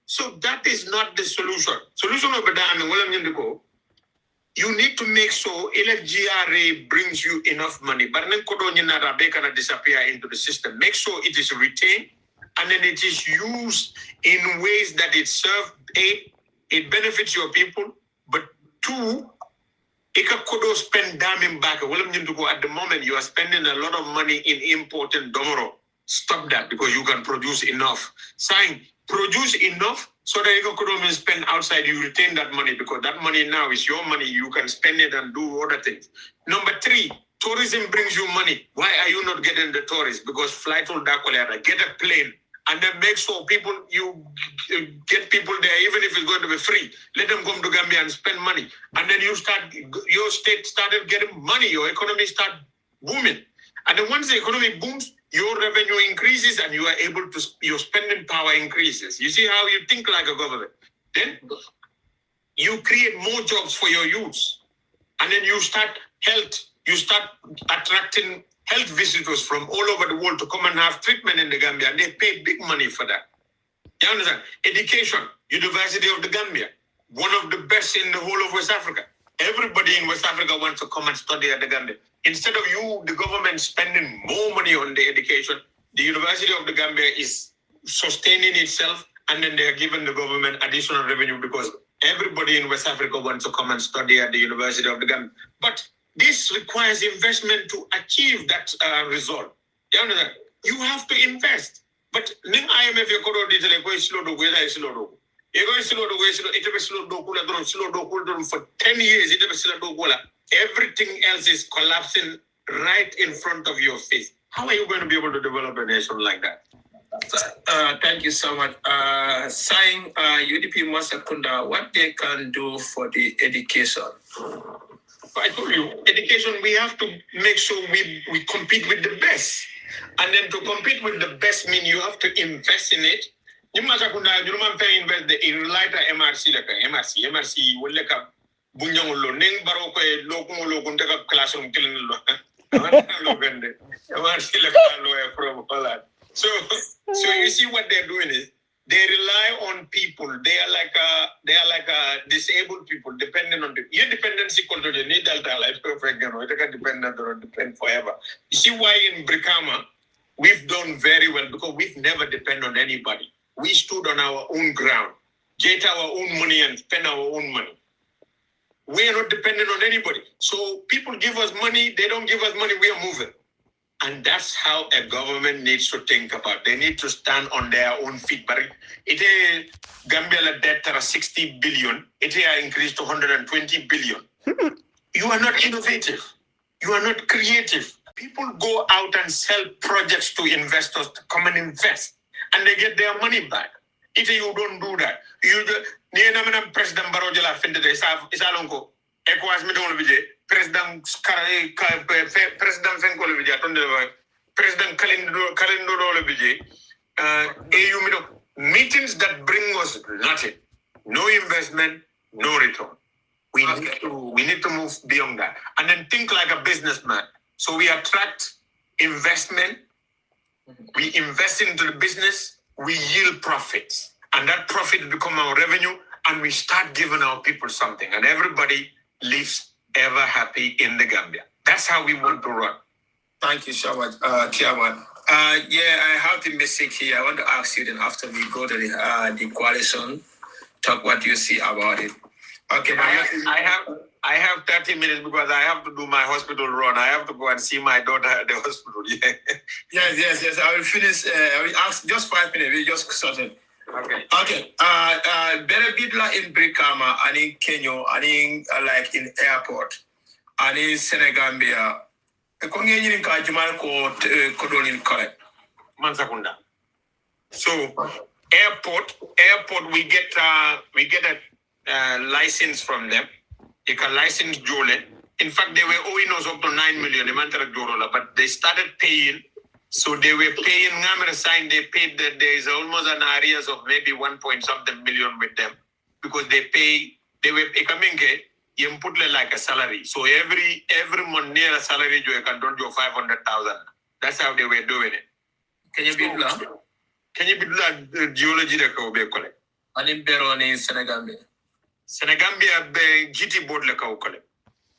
so that is not the solution. Solution of the you need to make sure GRA brings you enough money. But then they cannot disappear into the system. Make sure it is retained and then it is used in ways that it serves it benefits your people, but two, Kodo spend damn back. At the moment, you are spending a lot of money in importing domoro. Stop that because you can produce enough. Saying produce enough so that you can spend outside. You retain that money because that money now is your money. You can spend it and do other things. Number three, tourism brings you money. Why are you not getting the tourists? Because flight will get a plane and then make sure you get people there, even if it's going to be free. Let them come to Gambia and spend money. And then your state started getting money, your economy start booming. And then once the economy booms, your revenue increases and you are able to, your spending power increases. You see how you think like a government. Then you create more jobs for your youths. And then you start attracting health visitors from all over the world to come and have treatment in the Gambia. And they pay big money for that. You understand? Education, University of the Gambia, one of the best in the whole of West Africa. Everybody in West Africa wants to come and study at the Gambia. Instead of the government spending more money on the education, the University of the Gambia is sustaining itself, and then they are giving the government additional revenue because everybody in West Africa wants to come and study at the University of the Gambia. But this requires investment to achieve that result. You understand? You have to invest. But IMF for 10 years. Everything else is collapsing right in front of your face. How are you going to be able to develop a nation like that? Thank you so much. Saying UDP Masakunda, what they can do for the education? I told you, education, we have to make sure we compete with the best. And then to compete with the best means you have to invest in it. You must invest in lighter MRC, MRC, Bunyolo, Ning Baroko, Lokum, classroom killing. So you see what they're doing is they rely on people. They are like a disabled people, dependent on the dependency control. They need that life perfect, it can depend forever. You see why in Brikama we've done very well because we've never depended on anybody. We stood on our own ground, get our own money and spend our own money. We are not dependent on anybody. So people give us money, they don't give us money, we are moving. And that's how a government needs to think about. They need to stand on their own feet. But it is Gambia debt are 60 billion. It is increased to 120 billion. You are not innovative. You are not creative. People go out and sell projects to investors to come and invest. And they get their money back. If you don't do that, President Barrow Talib President President Kalindo meetings that bring us nothing, no investment, no return. We need to move beyond that and then think like a businessman. So we attract investment, we invest into the business, we yield profits, and that profit become our revenue, and we start giving our people something, and everybody lives ever happy in the Gambia. That's how we want to run. Thank you so much, Chairman. I have the message here. I want to ask you then after we go to the coalition, talk what you see about it. Okay, I have 30 minutes because I have to do my hospital run. I have to go and see my daughter at the hospital. Yes. I will finish. I will ask just 5 minutes. We just started. Okay. Better Bidla in Brikama and in Kenya and in in airport and in Senegambia. So airport we get a license from them. You can license Jole. In fact, they were owing us up to 9 million, but they started paying. So they were paying, they paid that there is almost an arrears of maybe 1.something million with them because they were coming you put like a salary. So every month near a salary you can do 500,000. That's how they were doing it. Can you be black? Can you be black geology that can be collect? And in Barrow in Senegambia. Senegambia be GT board like collect.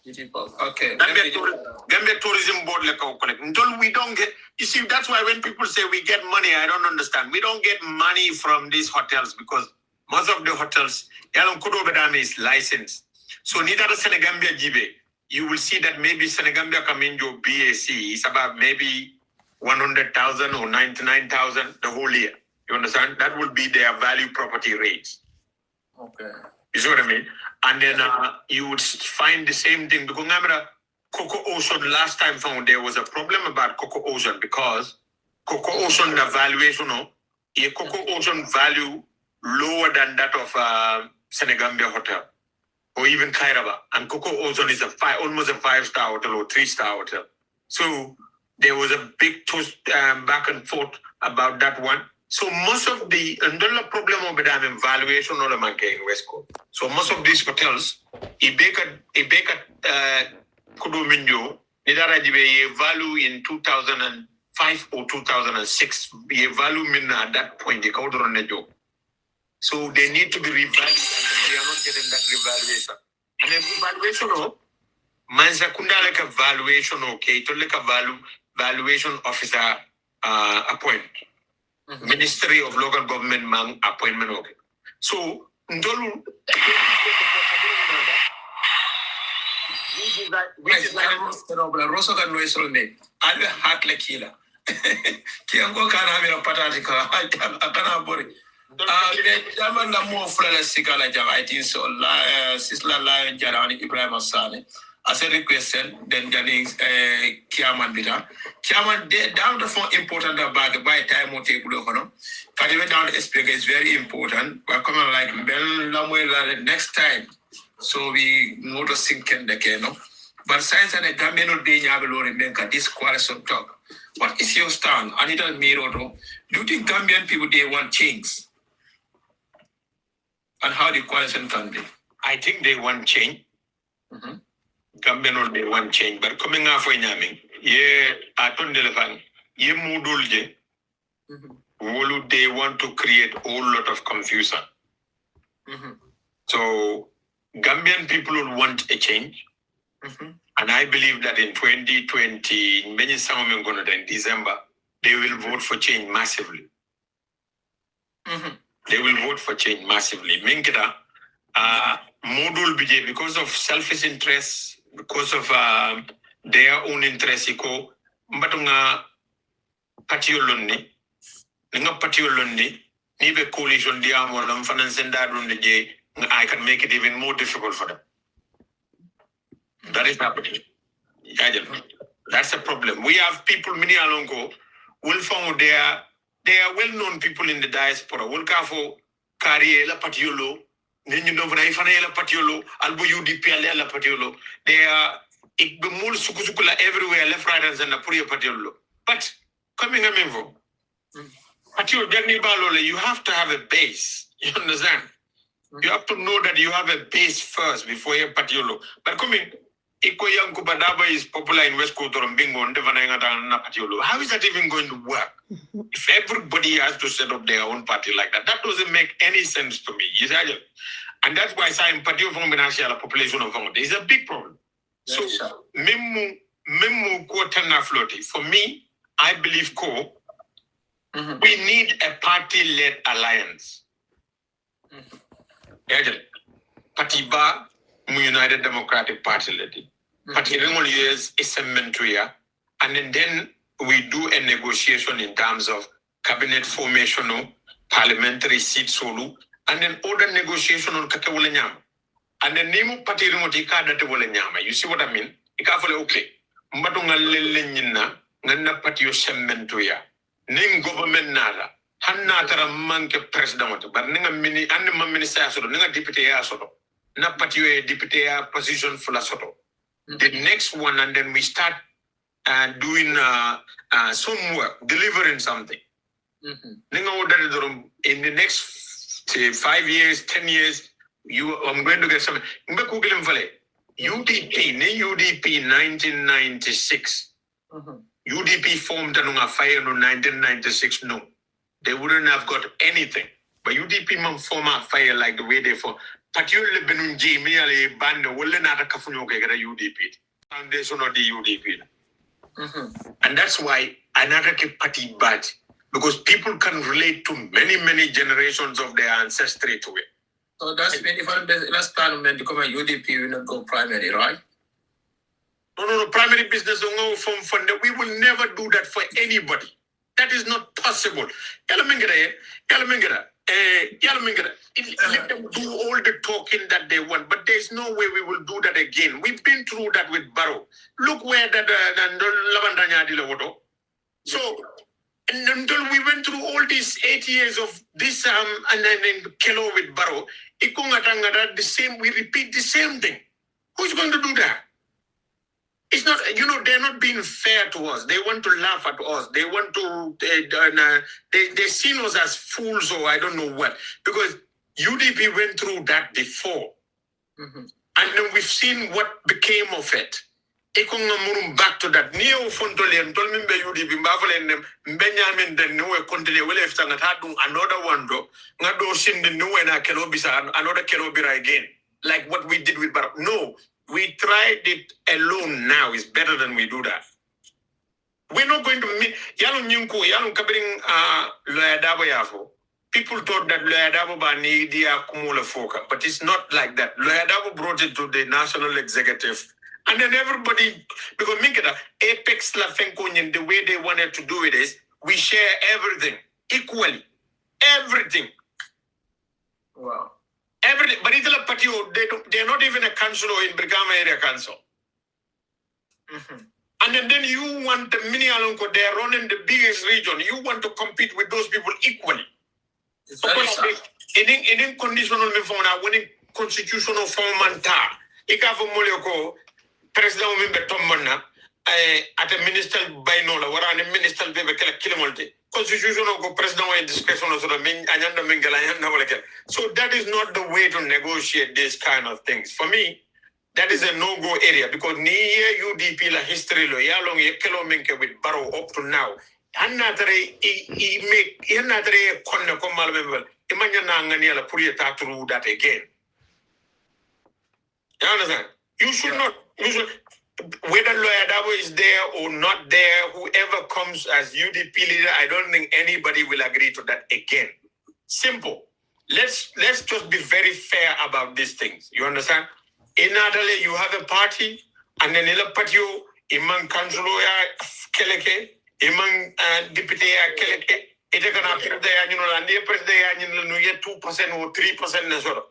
Okay. Gambia Tourism Board collect. Until we don't get, you see, that's why when people say we get money, I don't understand. We don't get money from these hotels because most of the hotels, Yalon Kudo Bedame is licensed. So neither the Senegambia Jibe, you will see that maybe Senegambia Kaminjo BAC is about maybe 100,000 or 99,000 the whole year. You understand? That would be their value property rates. Okay. You see what I mean? And then you would find the same thing. Because remember, Coco Ocean last time found there was a problem about Coco Ocean because Coco Ocean the valuation, Coco Ocean value lower than that of Senegambia Hotel or even Kairaba. And Coco Ocean is almost a 5-star hotel or 3-star hotel. So there was a big back and forth about that one. So most of the problem with the valuation of the market in West Coast. So most of these hotels, Ibeka Kudominyo, Nidarajibe value in 2005 or 2006. Be value min at that point, the Kaudoranejo. So they need to be revalued and they are not getting that revaluation. And then revaluation, man's like a valuation, okay, to like a valuation officer appoint. Ministry of Local Government man appointment, okay. So, Ndolu, which is like Rosso can know his own name. I'll be heart like killer. Kiango can have a patatica. I can't bore it. German more Francisca like I think so. Sisla Lion Jarani Ibrahim Asane. As a request, then getting Kiaman Bita. Kiaman, down the phone important about by time or table. Can you down the speaker is very important. We're coming like Bell Lamuela next time. So we go to sink in the canoe. But science and a Gambian day, Yabelo and this question talk. What is your stand? Anita Miroto, do you think Gambian people they want change? And how the question can be? I think they want change. Gambian or they want change, but coming out for Yaming, Aton Delefang, Mudulje, they want to create a whole lot of confusion. So Gambian people will want a change. And I believe that in 2020, in many in December, they will vote for change massively. They will vote for change massively. Minkita, Modul BJ, because of selfish interests, because of their own interests, Mbatunga Patioloni, Ninga Patioloni, Nibe coalition diamond, finance and that on the J, I can make it even more difficult for them. That is happening. That's a problem. We have people, many alongo, will found they are well-known people in the diaspora. Will kafo carry la patiolo, then you know when I find la patiolo, albo UDP la patiolo. They are ikbemul sukusukula everywhere, left, right, and center, puri patiolo. But coming a minvo, patiolo jagni balole, you have to have a base. You understand? You have to know that you have a base first before you patiolo. But coming. Iko Badaba is popular in West Coast or Bingo and Patiolo. How is that even going to work? If everybody has to set up their own party like that, that doesn't make any sense to me. And that's why I'm Patio from the population of Hong. It's a big problem. So, Mimu Quotana Flotti. For me, I believe we need a party-led alliance. Patiba. United Democratic Party lady. Party years is a mentoria. And then we do a negotiation in terms of cabinet formation, parliamentary seat solo, and then other negotiation on Kakawalenyam. And then Nemo Party Remotica that Walenyama. You see what I mean? Ikafale okay. Mbatunga Lelenina, Nana Patio Sementoya. Name government nada. Hanatara manke president, but Ninga mini anima minister, Ninga deputy asolo. Na particular deputy position for la soto. The next one, and then we start doing some work, delivering something. In the next 5 years, 10 years, I'm going to get something. UDP 1996. UDP formed a fire in 1996. No, they wouldn't have got anything. But UDP form a fire like the way they form. Particularly Benunji, merely band, will not a Kafuno get a UDP. Foundation of the UDP. And that's why another party bad. Because people can relate to many generations of their ancestry to it. So that's when if last time when become a UDP will not go primary, right? No, primary business don't go from fund. We will never do that for anybody. That is not possible. Yalamingara. Let them do all the talking that they want, but there's no way we will do that again. We've been through that with Barrow. Look where that So until we went through all these 8 years of this and then Kelo with Barrow, the same. We repeat the same thing. Who's going to do that? It's not, they're not being fair to us. They want to laugh at us. They want to, they see us as fools or I don't know what. Because UDP went through that before. And then we've seen what became of it. Back to that. Neo Fontolian told me UDP, Benjamin, then no continue. Well, if another one, Nado Shin the new and Kelobisa, another Kelobira again. Like what we did with Barrow. No. We tried it alone now. It's better than we do that. We're not going to meet Yalum Nyunko, Yalum Kabring Lawyer Darboe Yafo. People thought that Lawyer Darboe Bani Dia Kumula Foka, but it's not like that. Lawyer Darboe brought it to the national executive. And then everybody, because Minkata, Apex Lafenkonyan, the way they wanted to do it is we share everything equally. Everything. Wow. Everything, but they're not even a councillor in Brigama Area Council. And then you want the mini Alonco, they're running the biggest region. You want to compete with those people equally. In conditional winning constitutional form Ikafo Molioko, President Mimbe Tomana, at a minister by Nola, or a minister Kilomolte. Constitution of president and discretion of so that is not the way to negotiate this kind of things. For me, that is a no-go area because UDP la history lo yalong yekelominke with Barrow up to now. Another corner come member. Imagine Nangania Puria through that again. You understand? You should not. Whether Lawyer Darboe is there or not there, whoever comes as UDP leader, I don't think anybody will agree to that again. Simple. Let's just be very fair about these things. You understand? In Italy, you have a party, and then in a party, among councillor Keleke, among deputy Keleke, it's going to appear there, and the president, you get 2% or 3%.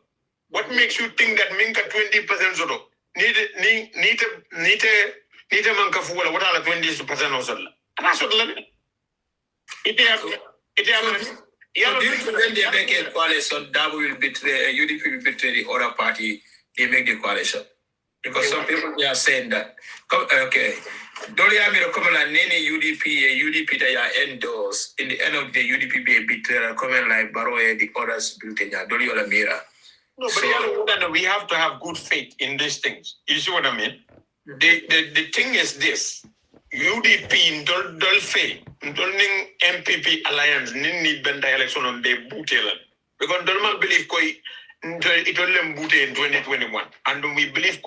What makes you think that Minka 20%? Need a manka for what are 20% or so. That's what when they make a coalition, Darboe will betray, UDP will betray the other party, they make the coalition. Because some people are saying that. Okay. Doliamiro Komala Nene UDP they are endorse. In the end of the UDP be a betray comment like Barrow and the others built in Doliola Mira. No, but we have to have good faith in these things. You see what I mean? The thing is this. UDP in Dolfe, Dolning MPP alliance, Nini Benda election on the Butela. Because Dolman believe it will Bute in 2021. And we believe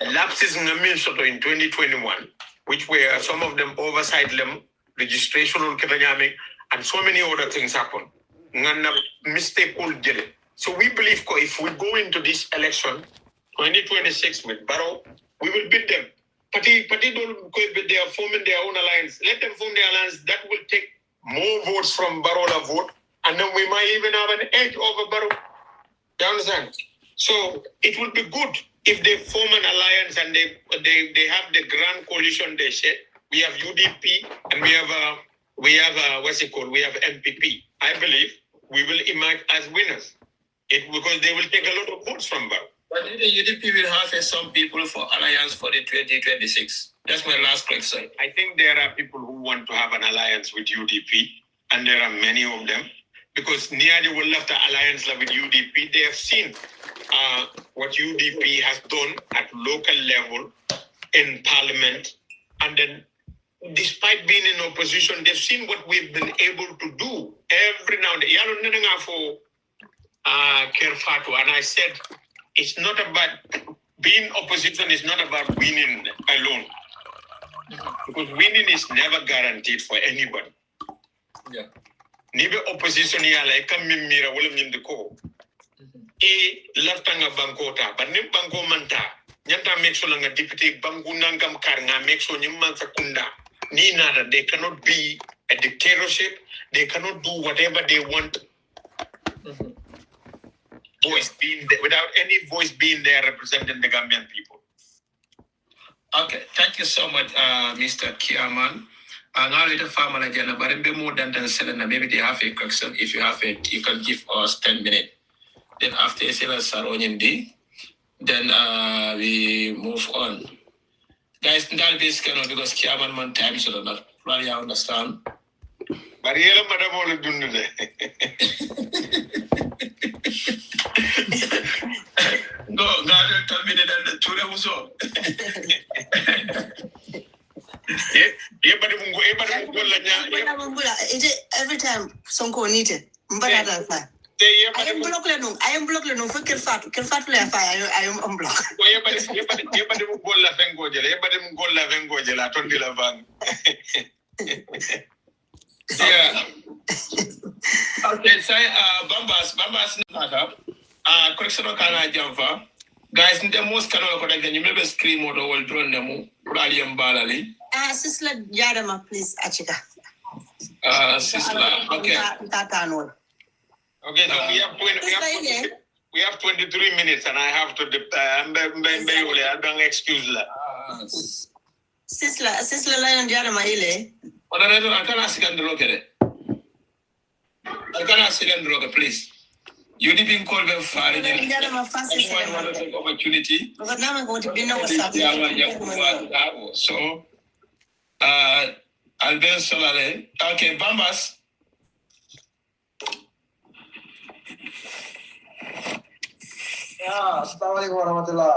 lapses in the Minnesota in 2021, which were some of them oversight them, registration on Ketanyami, and so many other things happen. Nana mistake will get it. So we believe if we go into this election, 2026 with Barrow, we will beat them. Party don't they are forming their own alliance. Let them form their alliance. That will take more votes from Barrow to vote, and then we might even have an edge over Barrow. You understand? So it would be good if they form an alliance and they have the grand coalition they said. We have UDP and we have what's it called? We have MPP. I believe we will emerge as winners. Because they will take a lot of votes from Barrow. But the UDP will have some people for alliance for the 2026. That's my last question. I think there are people who want to have an alliance with UDP, and there are many of them. Because Niadi will left the alliance with UDP. They have seen what UDP has done at local level in parliament. And then, despite being in opposition, they've seen what we've been able to do every now and then. Kerfatu, and I said it's not about being opposition is not about winning alone. Because winning is never guaranteed for anybody. Yeah. Nibe opposition ya like mira wala nyindiko. Laftanga bankota, but nim banko manta. Nyanta make sure nga deputy banku nangam kar nga make sure nyimman sakunda. Ni nada, they cannot be a dictatorship. They cannot do whatever they want. Voice being there, without any voice being there representing the Gambian people. Okay, thank you so much, Mr. Kiaman. Now later family again, but more than 7, maybe they have a question. If you have it, you can give us 10 minutes. Then after 7 Saronindi, then we move on. Guys, that is because Kiaman man time so not really understand. Mariela madam will do No, God tell me that the two was so. Every time Sonko needed, but I am blocking no for Kerfatu le fire. I am unblocked. Yeah. Okay, so Bambas not up. Question kana jamfa. Guys, the most kana ko daga you maybe scream or will drone them probably balali. Sisla Yadama, please, Achika. Sisla, okay. Okay, so we have 23 minutes and I have to I don't excuse that. Sisla Lion Yadama ile. I can ask you to look at it. I can ask you to look at please. You didn't call them far. Anyone want to take opportunity? So, Albert Solale. Okay, Bambas. Yeah, assalamualaikum warahmatullah.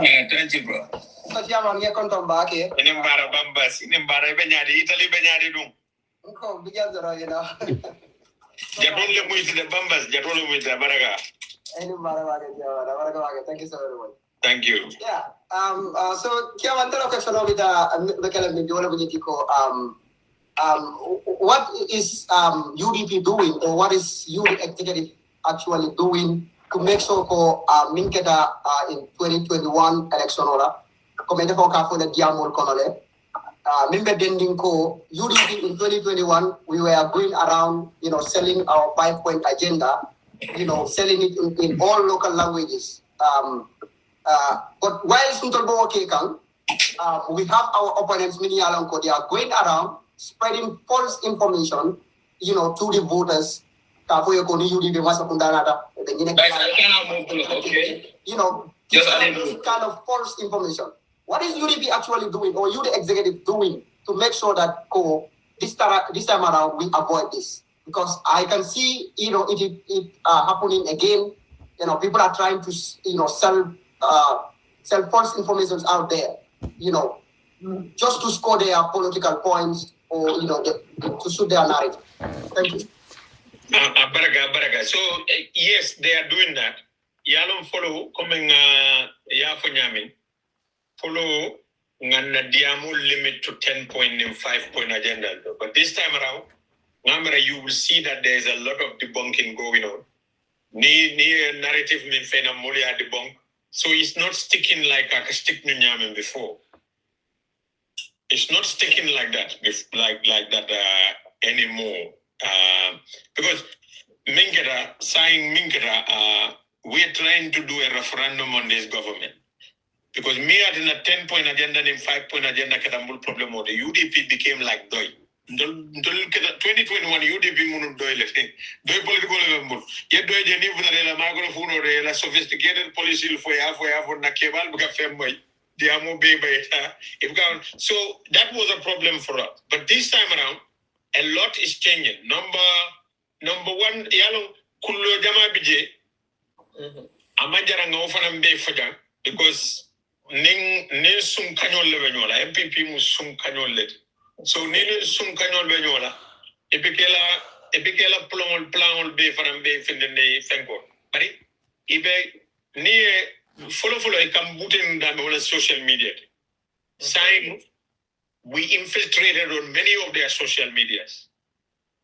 Yeah, thank you, bro. So, Chairman, you come to back here. Inimbara Bambas, Inimbara Benyadi, Italy Benyadi Dum. Come, begin the you know. Jatole with the Bambas, Jatole with the Baraga. Thank you so very much. Thank you. Yeah. So, Chairman, tell us with what is UDP doing, or what is UDP executive actually doing to make sure for Minkeda in 2021 election order? Comment for the Diamond Conole. Member Dending Co. UDP in 2021, we were going around, selling our 5-point agenda, selling it in all local languages. But while Suntalbo Kekang, we have our opponents, Mini Alonko, they are going around spreading false information, to the voters. This kind of false information. What is UDP actually doing, or UDP executive doing, to make sure that this time around we avoid this? Because I can see, it happening again. People are trying to, sell false information out there, just to score their political points or to suit their narrative. Thank you. Baraga. So yes, they are doing that. Yalom follow coming Yafonyami. Follow ngana diamu limit to 10-point and 5-point agenda. But this time around, you will see that there is a lot of debunking going on. Ni narrative min fena molia debunk. So it's not sticking like a stick nyame before. It's not sticking like that, anymore. Because Minkera, we're trying to do a referendum on this government. Because me at a 10-point agenda and 5-point agenda kadambul problem or the UDP became like doi. 2021 UDP munum doi lefting. Doi political level. Yet doi jeni vudare microphone or sophisticated policy for nakebal buka femboy. So that was a problem for us. But this time around, a lot is changing. Number one, yalo kullo jama bije. Amajara ngofana mbe faja because ning sum kanyol le MPP mu sum kanyol le. So ning sum kanyol benyola. Ipikela Ebikela plangol be faram be findende fenko. Bari ibe ni follow e kambutin da on social media. Sign we infiltrated on many of their social medias.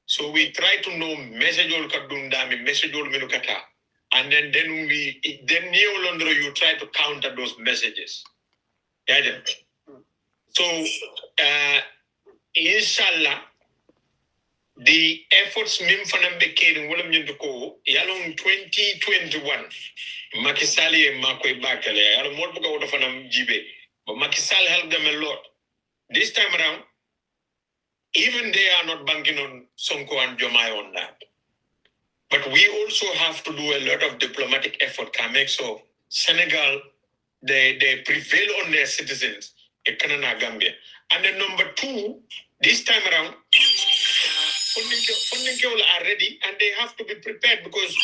So we try to know message all kadundami, message all minukata. And then Neo Londro, you try to counter those messages. Yeah. So inshallah, the efforts mimfanam became William Yalong 2021. Makisali and Makwe Bakale, I don't want to go to Fanam Jibe, but Makisal helped them a lot. This time around, even they are not banking on Sonko and Jomai on that. But we also have to do a lot of diplomatic effort to make sure Senegal, they prevail on their citizens, Canada, Gambia. And then number two, this time around, funding are ready and they have to be prepared because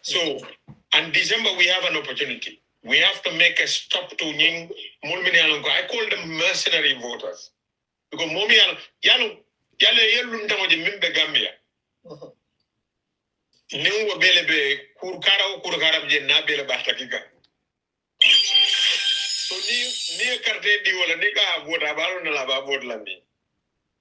so, and December we have an opportunity. We have to make a stop to Ning Mulmini Alongo. I call them mercenary voters. Because Momi Yalo Mimbe Gambia. New Belebe Kurkara Nabela Batakika. So near Carte di Wala Nika vote about Nalaba vote Lami.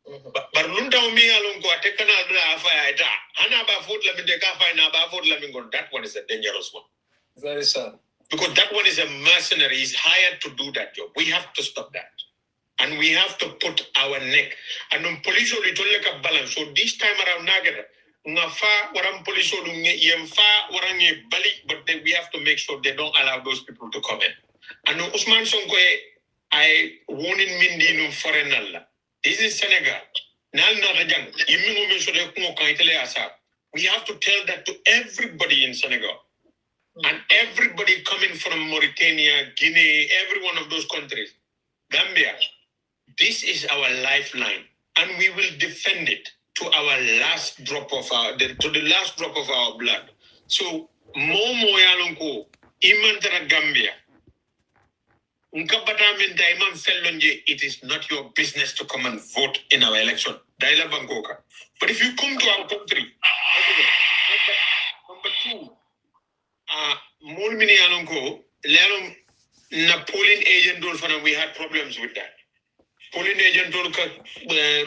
But Lunta Omi Alongo Atekana Afaita. Hanaba vote Lami de Kafa and Aba vote Lamingon. That one is a dangerous one. Very sad. Because that one is a mercenary, he's hired to do that job. We have to stop that. And we have to put our neck. And on police will a balance. So this time around Nagara, Nafa, Waram police will Yemfa, Warangi Bali, but then we have to make sure they don't allow those people to come in. And Usman Sonko, I warn in Mindi no foreign Allah. This is Senegal. We have to tell that to everybody in Senegal. And everybody coming from Mauritania, Guinea, every one of those countries, Gambia, this is our lifeline, and we will defend it to our last drop of the last drop of our blood. So, Momo Yalonko, Imantara Gambia, it is not your business to come and vote in our election. Daila Bangoka. But if you come to our country, number two, Mulmini Alonko, Lerum na polling agent dolfana, we had problems with that. Polling agent dolka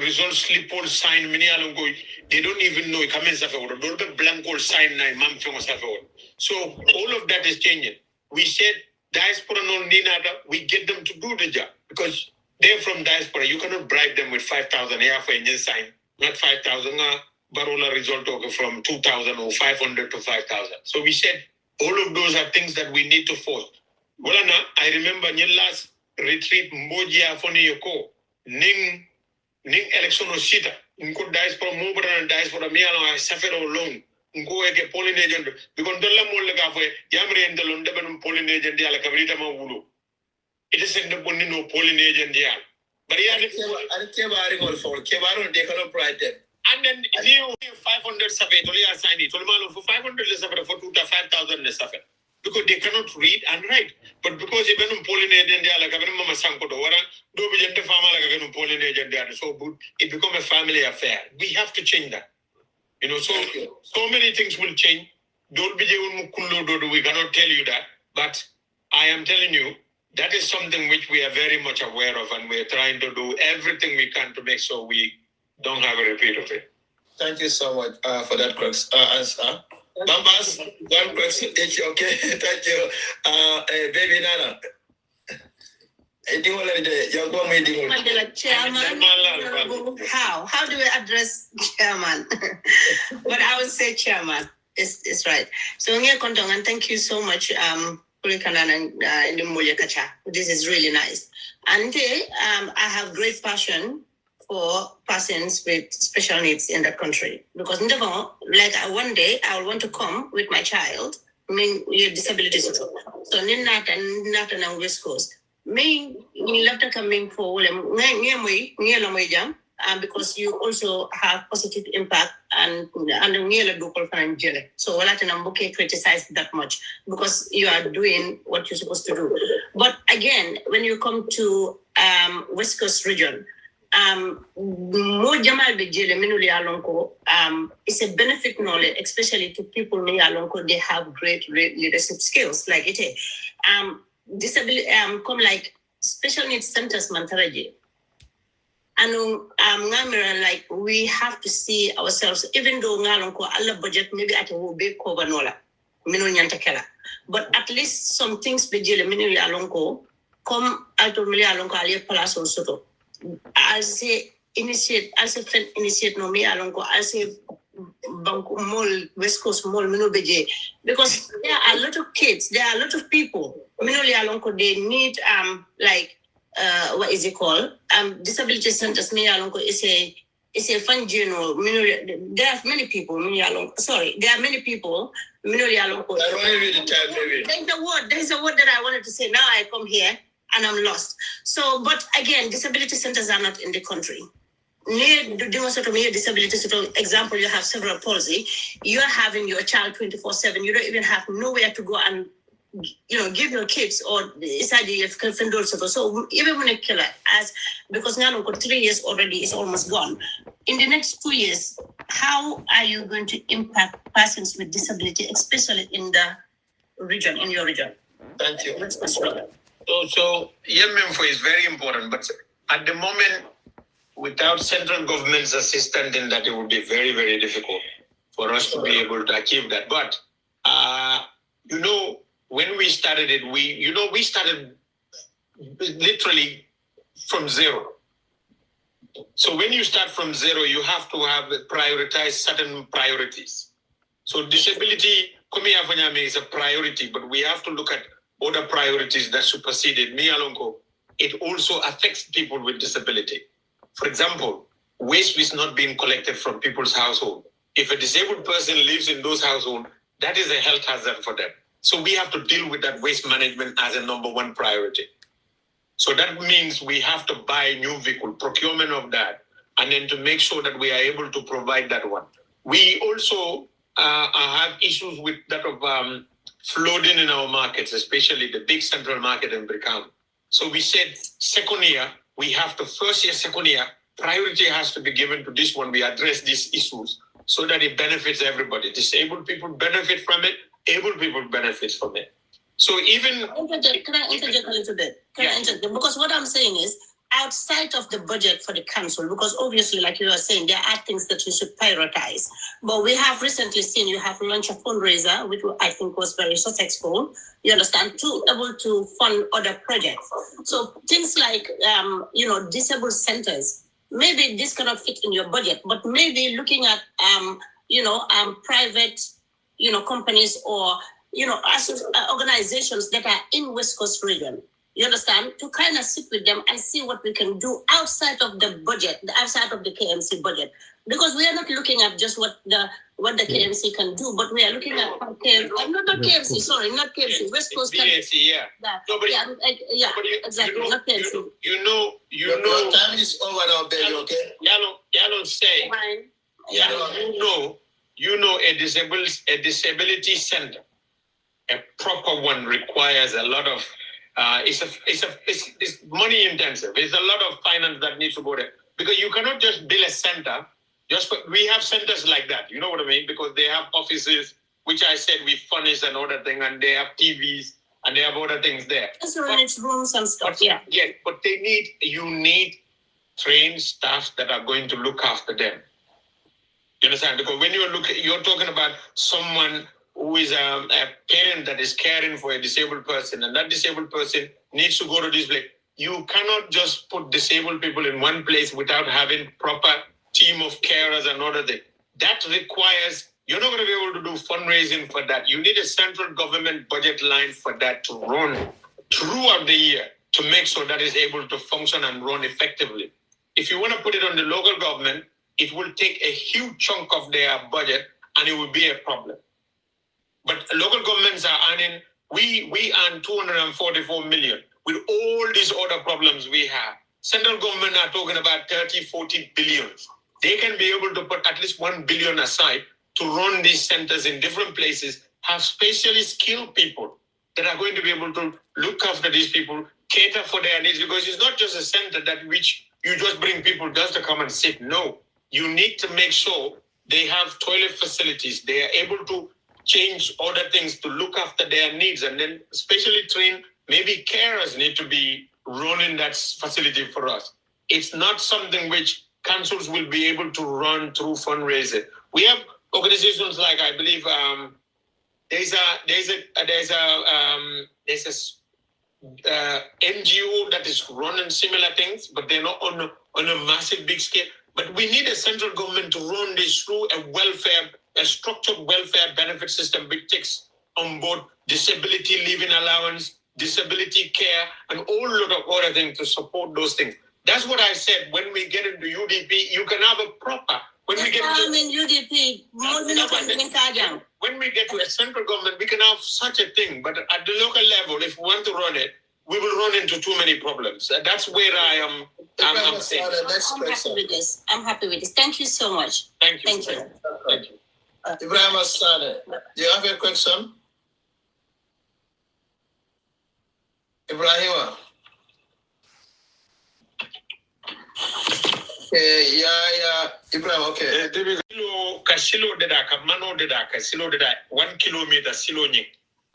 result slip poll sign mini Alonko, they don't even know it comes after dolka blanco sign na mam so all of that is changing. We said diaspora no ninada, we get them to do the job because they're from diaspora. You cannot bribe them with 5,000 here for engine sign, not 5,000 Barola result from 2,000 or 500 to 5,000. So we said all of those are things that we need to force. Well, I remember in your last retreat, Mbodia Foni Yoko, Ning election of Shita, Nko diaspora, Mobra and diaspora, Miano, I suffer alone. Go a polling agent, because the Lamolagafe, Yamri and the London polling agent, the Alcabrita Mawulu. It is in the Bonino polling agent, yeah. But he had they cannot write them. And then if you 500 survey, only assign it. For 500 for 5,000 because they cannot read and write. But because even polling agent, they are like a Mama Sanko, do be the farmer like a polling agent, they are so good. It becomes a family affair. We have to change that. You know, so many things will change. Don't be we cannot tell you that. But I am telling you, that is something which we are very much aware of, and we are trying to do everything we can to make sure we don't have a repeat of it. Thank you so much for that answer. Bambas, one question, okay? Thank you. Baby Nana. Chairman, how do we address chairman? But I would say chairman. It's right. So and thank you so much. This is really nice. And I have great passion for persons with special needs in that country. Because one day I will want to come with my child, with disabilities. So not on West Coast. Me left coming for because you also have positive impact and nearly local financial. So we're not criticize that much because you are doing what you're supposed to do. But again, when you come to West Coast region, more Jamal Bejele Minuli Alonko, it's a benefit knowledge, especially to people in Alonko, they have great leadership skills, like it. Disability come like special needs centers Mantaraji. And like we have to see ourselves, even though Ngalonko Allah budget maybe at a big cover nola, Minunyantakela. But at least some things Bejele Minuli Alonko come out of Mili Alonko Alia Palace Soto. I'll say initiate no me Alonko, I'll say Banco Mall, West Coast Mall, Minobeje. Because there are a lot of kids, there are a lot of people. Minuli Alonko, they need what is it called? Disability centers. Me Alonko is a fun general. There are many people. There are many people. Minuli Alonko. There's a word that I wanted to say. Now I come here and I'm lost. So, but again, disability centers are not in the country. Near disability example, you have cerebral palsy. You're having your child 24/7. You don't even have nowhere to go and give your kids or so even when a killer as because now 3 years already is almost gone. In the next 2 years, how are you going to impact persons with disability, especially in the region, in your region? Thank you. So Yemenfo is very important, but at the moment, without central government's assistance in that, it would be very, very difficult for us to be able to achieve that. But when we started it, we started literally from zero. So when you start from zero, you have to prioritize certain priorities. So disability, is a priority, but we have to look at other priorities that superseded me alonko. It also affects people with disability. For example, waste is not being collected from people's household. If a disabled person lives in those households, that is a health hazard for them. So we have to deal with that waste management as a number one priority. So that means we have to buy a new vehicle, procurement of that, and then to make sure that we are able to provide that one. We also have issues with that of flooding in our markets, especially the big central market in Brikam. So we said second year, we have to first year, second year, priority has to be given to this one. We address these issues so that it benefits everybody. Disabled people benefit from it, able people benefit from it. So even... Can I interject a little bit? Because what I'm saying is, outside of the budget for the council, because obviously, like you were saying, there are things that you should prioritize. But we have recently seen you have launched a fundraiser, which I think was very successful, you understand, to able to fund other projects. So things like, disabled centers, maybe this cannot fit in your budget, but maybe looking at, private, companies or, organizations that are in West Coast region. You understand? To kind of sit with them and see what we can do outside of the budget, outside of the KMC budget. Because we are not looking at just what the KMC can do, but we are looking at not KMC, West Coast. KMC, exactly, not KMC. Your time is over now, baby, okay? Yalo say, a disability center, a proper one requires a lot of it's money intensive. There's a lot of finance that needs to go there because you cannot just build a center. We have centers like that. You know what I mean? Because they have offices, which I said we furnish and other thing, and they have TVs and they have other things there. So it's rooms and stuff. But you need trained staff that are going to look after them. You understand? Because when you're talking about someone who is a parent that is caring for a disabled person, and that disabled person needs to go to this place. You cannot just put disabled people in one place without having proper team of carers and other things. That requires, you're not going to be able to do fundraising for that. You need a central government budget line for that to run throughout the year to make sure that is able to function and run effectively. If you want to put it on the local government, it will take a huge chunk of their budget and it will be a problem. But local governments are we earn 244 million with all these other problems we have. Central government are talking about 30, 40 billions. They can be able to put at least 1 billion aside to run these centers in different places, have specially skilled people that are going to be able to look after these people, cater for their needs, because it's not just a center that which you just bring people just to come and sit. No, you need to make sure they have toilet facilities. They are able to change other things to look after their needs, and then specially trained, maybe carers need to be running that facility for us. It's not something which councils will be able to run through fundraising. We have organizations like, I believe, there's a NGO that is running similar things, but they're not on a massive big scale. But we need a central government to run this through a structured welfare benefit system which takes on board disability living allowance, disability care, and all lot of other things to support those things. That's what I said. When we get into UDP, you can have a proper. When we get to UDP, when we get to a central government, we can have such a thing. But at the local level, if we want to run it, we will run into too many problems. That's where I am. I'm happy with this. I'm happy with this. Thank you so much. Thank you. Thank you. Thank you. Ibrahim Asane, do you have a question? Ibrahima. Okay, yeah, Ibrahim, okay. Kasilo de da, Kamano de da, Kasilo de da, 1 kilometer silo nying.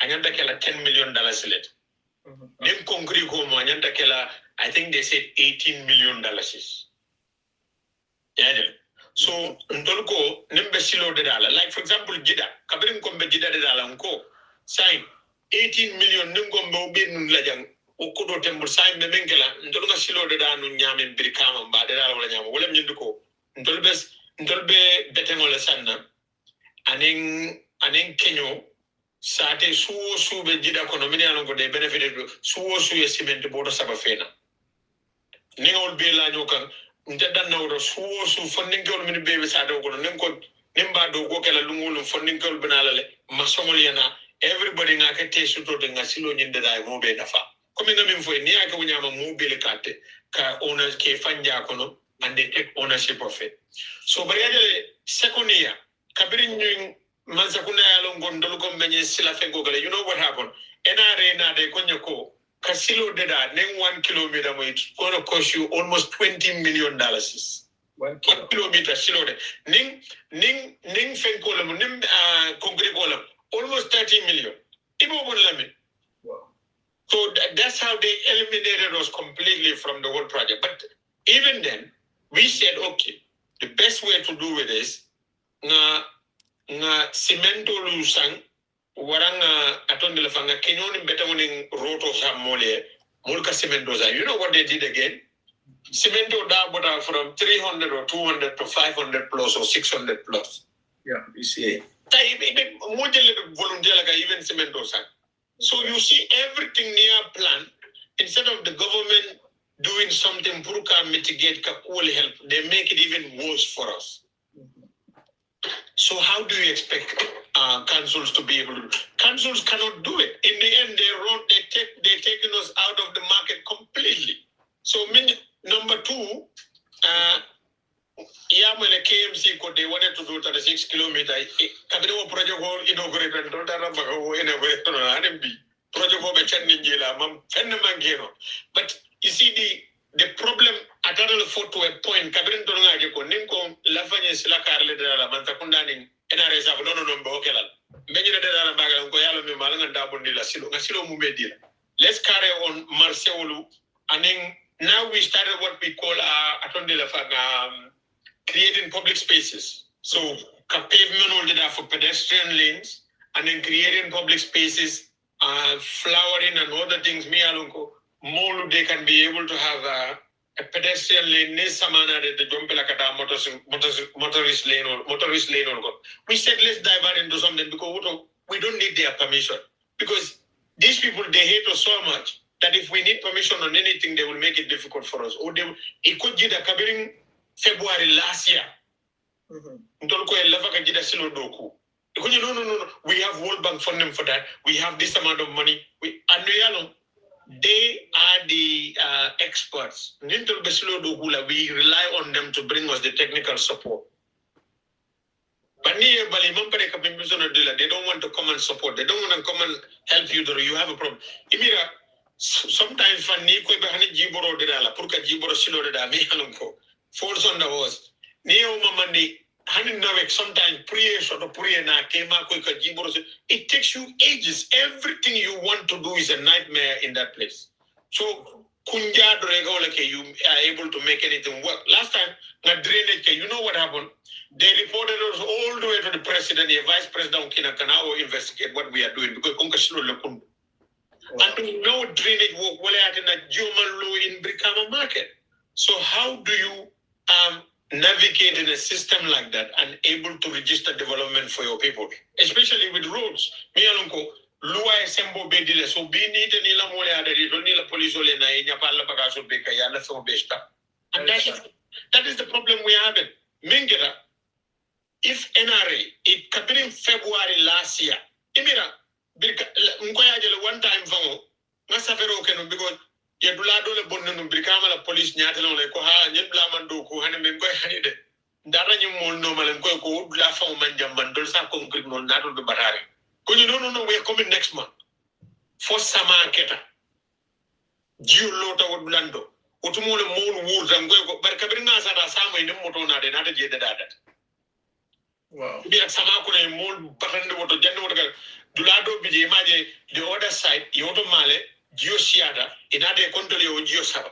Anyanda kela $10 million let. Nim concrete home, anyanda kela, I think they said $18 million. Yeah. So, Ntolko, nimbe silo de dala. Like, for example, Jida, Kabirin kombe Jida de dala unko, sign 18 million nungombe ubi nunglajang. Ukudo tembur sign me mengela, Ntolga silo de da nunyamin birikama, ba de dala wala nyama. Wala mjinduko, Ntolbe betengola sanna, aning Kenyo, Sate suo be Jida konomini alongo de benefited suo ye cement bodo sabafena. Ningol be la nyokan, Ntadan na uro suo funding kol mini baby sa do kono nimba do go kala lungul funding kol banalale masomol yana everybody nga ka tesu to de ngasilo nyinde dai mo be dafa komi ngam fo ni aka wunyama mo be le kate ka owners ke fanja kono and they take ownership of it. So bariyale second year kabirin nying mansa kuna yalo ngondol ko menye sila fengo gale. You know what happened? NRA na de konyako Kasilo did that, 1 kilometer, it's going to cost you almost $20 million. 1 kilometer, silo de. Ning fenkolum, concrete column, almost 30 million. Wow. So that's how they eliminated us completely from the whole project. But even then, we said, okay, the best way to do it is, cemento lusang, waranga atondela fanga kenyon betamuning roto sa mole mulka cemento za. You know what they did again? Cemento da from 300 or 200 to 500 plus or 600 plus. Yeah, you see. Even cemento sa. So you see everything near plan. Instead of the government doing something to mitigate will help, they make it even worse for us. So how do you expect councils to be able to? Councils cannot do it. In the end, they're taking us out of the market completely. So number two, KMC code they wanted to do 36 kilometers. Kabino project hall inaugurated but you see the problem at for to a point Kabrin Tonga ko ninko lafanya sila karle dala mantakundani NRS have no number okela menjina dala baga ko yalo mi malanga dabondi la silo ngasilo mu medila. Let's carry on Marcelo and now we started what we call creating public spaces. So pavement all did for pedestrian lanes and then creating public spaces, flowering and other things. Me alonko more they can be able to have a pedestrian lane, the motorist lane or we said let's divert into something because we don't need their permission. Because these people they hate us so much that if we need permission on anything, they will make it difficult for us. Or it could be the Kabiring February last year. No. We have World Bank funding for that. We have this amount of money. they are the experts. We rely on them to bring us the technical support. But they don't want to come and support. They don't want to come and help you. You have a problem. Imira, sometimes falls on the horse. Sometimes it takes you ages. Everything you want to do is a nightmare in that place. So you are able to make anything work. Last time, you know what happened? They reported us all the way to the president, the vice president Kinakanao investigate what we are doing because and no drainage work in a human law in Brikama market. So how do you navigate in a system like that and able to register development for your people, especially with roads? Me alunko Lua Sembo Bedile, so be neat and Ila Moya, the police Olena, Yapala Bagaso Beka, Yana from Besta. And that is the problem we have. Mingera, if NRA, it happened in February last year, Imira, one time, because Yadulado Bonum Bricama, police Nyatalo, Koha, Yablamando, Kuhanimko Hanide, Daranyum normal and Koko, Lafam and Jambandosa, concrete, no, that will be Barari. Because you don't know, we are coming next month. For Sama Keta, Giolota would Blando, Utumula Moon Woods and Go, but Cabrina Sama in the Motona, they not a jet that. Wow. Be at Samakuna, Moon, Patando to General Dulado Bijimaje, the other side, Yoto Male, Gio Siada, in other country or Gio Saba.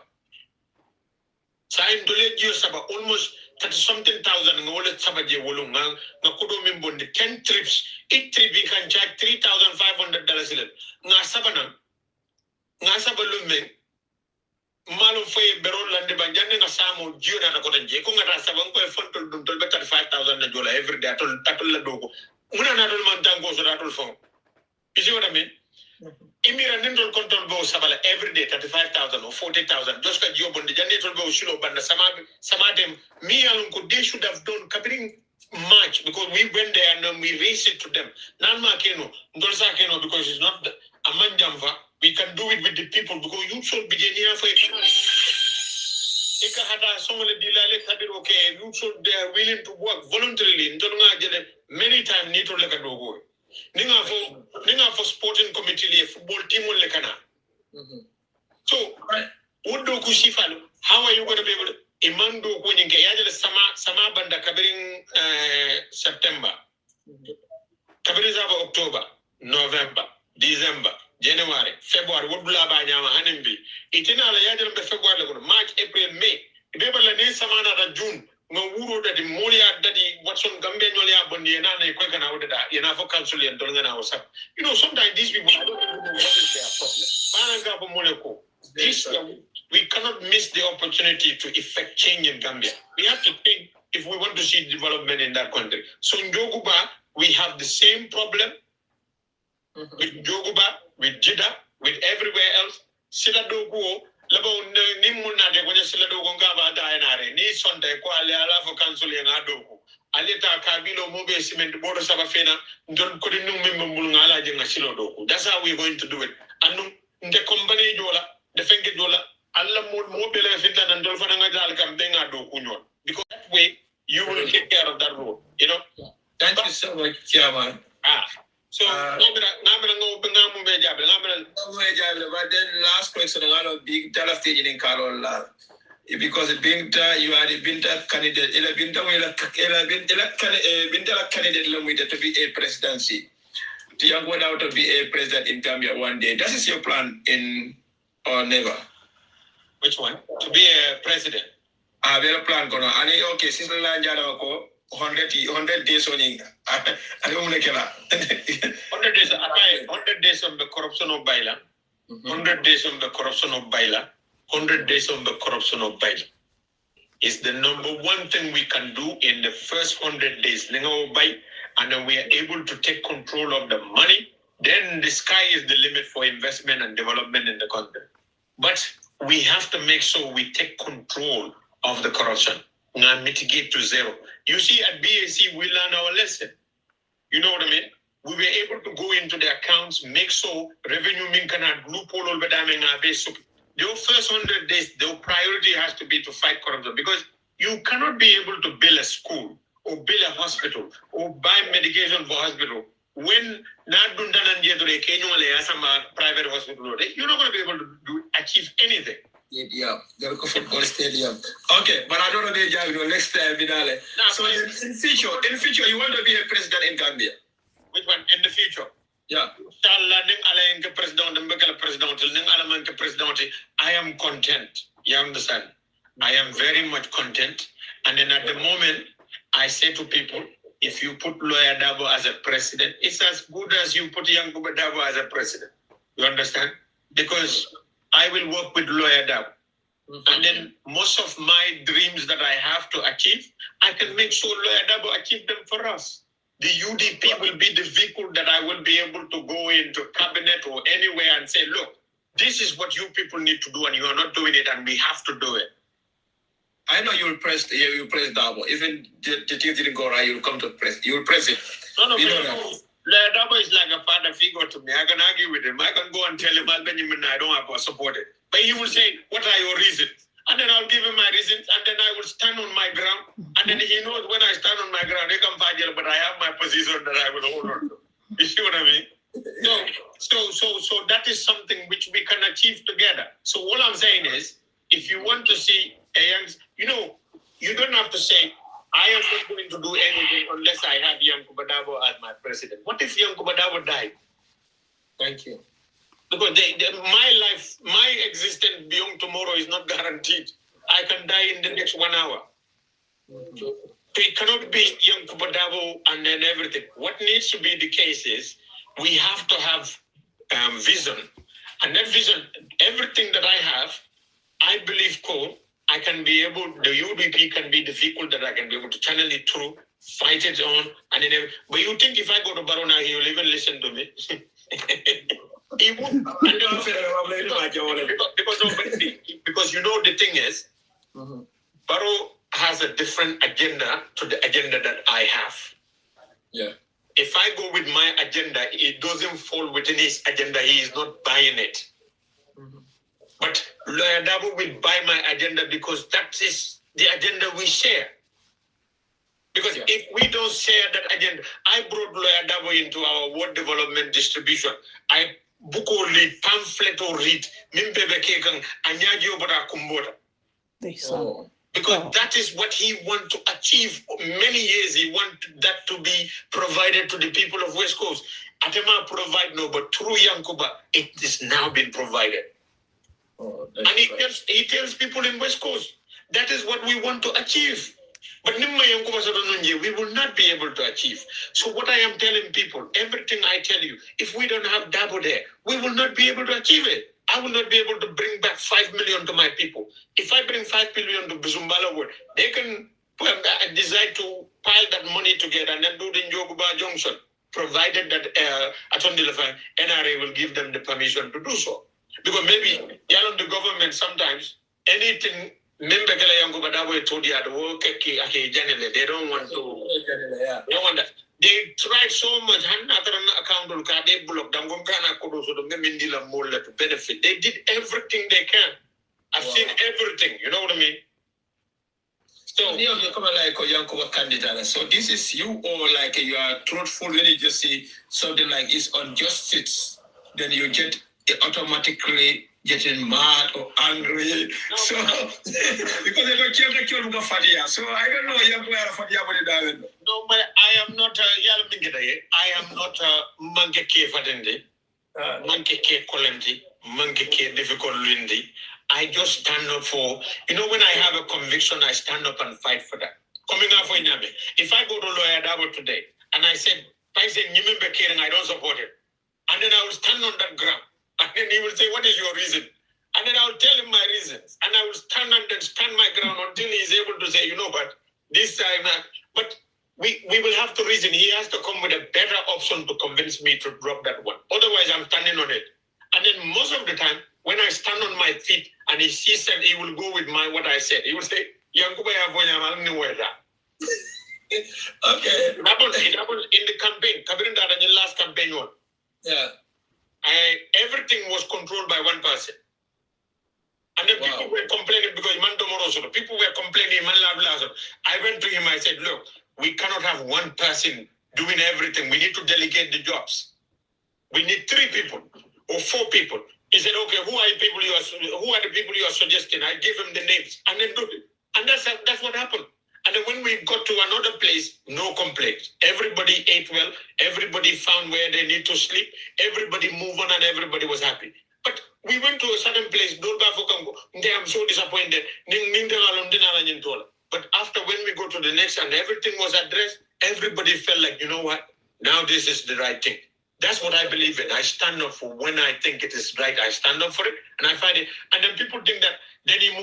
Sign Dule Gio Saba, almost 30-something thousand, and all the Sabaje Wolunga, Nakudo Mimbondi, 10 trips, each trip we can charge $3,500. Nasaba Lume, Malo Foy, Beron Landibanjan, and Samo, Giona Kotanji, Kunga Sabanko, Fonto, $5,000 every day at Ladogo. Unanadal Mantango, Ratul phone. You see what I mean? Imira Nindol control go Sabala every day, 35,000 or 40,000. Just like Job on the Janitor go Shulo Banda Samadem, me alone they should have done covering much because we went there and we raised it to them. Nanma Keno, Ndolsa Keno, because it's not a manjamva. We can do it with the people because you should be here for okay, you should they are willing to work voluntarily. Many times need to look at go. Ninga for sporting committee, football team will lekana. So, what do Kushifalo? How are you going to be able to? Imando Kuninga, Sama Banda covering September, covering October, November, December, January, February, what will Abanyama Hanimbi? Itinala Yadam February, March, April, May. If Samana June. No wuro that the Molia that what's on Gambia Bondiana Quakan out that Yanafo Council and Dolgan was up. You know, sometimes these people I don't even know what is their problem. This we cannot miss the opportunity to effect change in Gambia. We have to think if we want to see development in that country. So in Joguba, we have the same problem with Joguba, with Jeddah, with everywhere else. Siladogo. Labo nimuna de kwenye sila dogo ngaba daenare ni sonde kwa ale alafu council ya ngadogo aleta kabilo mobe cement bodo sabafena ndon ko dinum memul ngala je ngasilo dogo. That's how we're going to do it. Anu nde company jola de fenge jola alla mobe le finta nan dol fana ngal kam be ngado kunyon because that way you will take care of that road, you know. Thank you so much, Chairman. So, but then last question, I have big Tala stage in Karola. Because Binta, you are the Binta candidate, Binta candidate to be a presidency. To young one out to be a president in Gambia one day. That is your plan in or never? Which one? To be a president. I have a plan, Kono. Okay, since the land 100 days only. I don't like it. 100 days. 100 days of the corruption of Baila. 100 days of the corruption of Baila. 100 days of the corruption of Baila. Is the number one thing we can do in the first 100 days. And then we are able to take control of the money. Then the sky is the limit for investment and development in the country. But we have to make sure we take control of the corruption and mitigate to zero. You see, at BAC, we learn our lesson. You know what I mean? we were able to go into the accounts, make sure revenue min cannot loophole over them in our base. The first 100 days, the priority has to be to fight corruption, because you cannot be able to build a school or build a hospital or buy medication for hospital when not done private hospital. You're not going to be able to achieve anything. Yeah, the football stadium. Okay, but I don't know the job. Next time, Vidale. So in future, you want to be a president in Gambia? Which one? In the future? Yeah. I am content. You understand? I am very much content. And then at the moment, I say to people, if you put Lawyer Darboe as a president, it's as good as you put Yankuba Darboe as a president. You understand? Because I will work with Lawyer Darboe. And then most of my dreams that I have to achieve, I can make sure Lawyer Darboe achieve them for us. The UDP will be the vehicle that I will be able to go into cabinet or anywhere and say, look, this is what you people need to do and you are not doing it and we have to do it. I know you will press Darboe. Even the things didn't go right, you will come to press. You will press it. No, Lawyer Darboe is like a father figure to me. I can argue with him. I can go and tell him, Benjamin, I don't have to support it. But he will say, what are your reasons? And then I'll give him my reasons, and then I will stand on my ground. And then he knows when I stand on my ground, they can fight you, but I have my position that I will hold on to. You see what I mean? So that is something which we can achieve together. So all I'm saying is, if you want to see a young, you don't have to say, I am not going to do anything unless I have Yankuba Darboe as my president. What if Yankuba Darboe died? Thank you. Because my life, my existence beyond tomorrow is not guaranteed. I can die in the next 1 hour. So it cannot be Yankuba Darboe and then everything. What needs to be the case is we have to have vision. And that vision, everything that I have, I believe, I can be able, the UDP can be the vehicle that I can be able to channel it through, fight it on, and then. But you think if I go to Barrow now, he will even listen to me? He won't. Because the thing is, Barrow has a different agenda to the agenda that I have. Yeah. If I go with my agenda, it doesn't fall within his agenda. He is not buying it. But Lawyer Darboe will buy my agenda because that is the agenda we share. Because if we don't share that agenda, I brought Lawyer Darboe into our ward development distribution. I book or read, pamphlet or read, because that is what he wants to achieve. Many years he wanted that to be provided to the people of West Coast. Atema provide no, but through Yankuba, it is now been provided. And he tells people in West Coast, that is what we want to achieve. But we will not be able to achieve. So what I am telling people, everything I tell you, if we don't have Darboe there, we will not be able to achieve it. I will not be able to bring back 5 million to my people. If I bring 5 million to Buzumbala Wood, they can decide to pile that money together and then do the Njoguba Junction, provided that NRA will give them the permission to do so. Because maybe the government sometimes, anything, they don't want to, they want that. They tried so much, to benefit. They did everything they can. I've seen everything, you know what I mean? So you come like a young candidate. So this is you, or like you are truthful when you just say something like it's unjustice, then you get automatically getting mad or angry. No, so because they don't kill the Fadia. So I don't know young Fadia. No, but I am not I am not a monkey fatende, monkey columndi, monkey difficult lindi. I just stand up for, when I have a conviction, I stand up and fight for that. Coming out for Inyabe. If I go to Lawyer Darboe today and I said, I don't support it, and then I will stand on that ground, and then he will say, what is your reason? And then I will tell him my reasons, and I will stand my ground until he is able to say, but this time, but we will have to reason. He has to come with a better option to convince me to drop that one. Otherwise, I'm standing on it. And then most of the time, when I stand on my feet and he sees them, he will go with what I said. He will say, Yankuba Yavonya. Okay. It happened in the campaign. Kabirin Dada, the last campaign one. Yeah. Everything was controlled by one person. And then people were complaining because people were complaining. I went to him, I said, look, we cannot have one person doing everything. We need to delegate the jobs. We need 3 people or 4 people. He said, okay, who are the people you are suggesting? I gave him the names and then do it. And that's what happened. And then when we got to another place, no complaints. Everybody ate well. Everybody found where they need to sleep. Everybody moved on and everybody was happy. But we went to a certain place. I'm so disappointed. But after when we go to the next and everything was addressed, everybody felt like, you know what? Now this is the right thing. That's what I believe in. I stand up for when I think it is right. I stand up for it and I fight it. And then people think that then you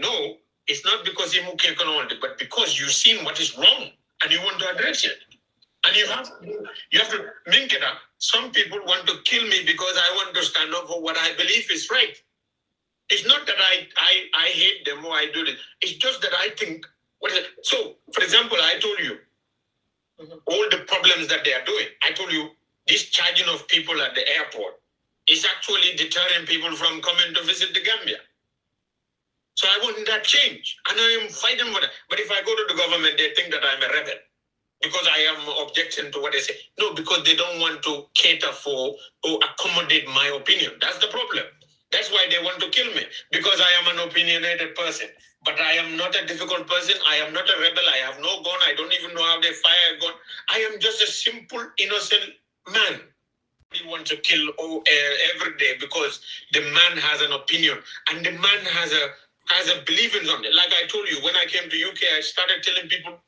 no, it's not because you but because you've seen what is wrong and you want to address it. And you have to link it up. Some people want to kill me because I want to stand up for what I believe is right. It's not that I hate them or I do it. It's just that I think so. For example, I told you all the problems that they are doing. I told you this charging of people at the airport is actually deterring people from coming to visit the Gambia. So I want that change. And I am fighting for that. But if I go to the government, they think that I'm a rebel because I am objecting to what they say. No, because they don't want to cater for or accommodate my opinion. That's the problem. That's why they want to kill me, because I am an opinionated person. But I am not a difficult person. I am not a rebel. I have no gun. I don't even know how they fire a gun. I am just a simple, innocent man. They want to kill every day because the man has an opinion and the man has a belief in something. Like I told you, when I came to UK, I started telling people,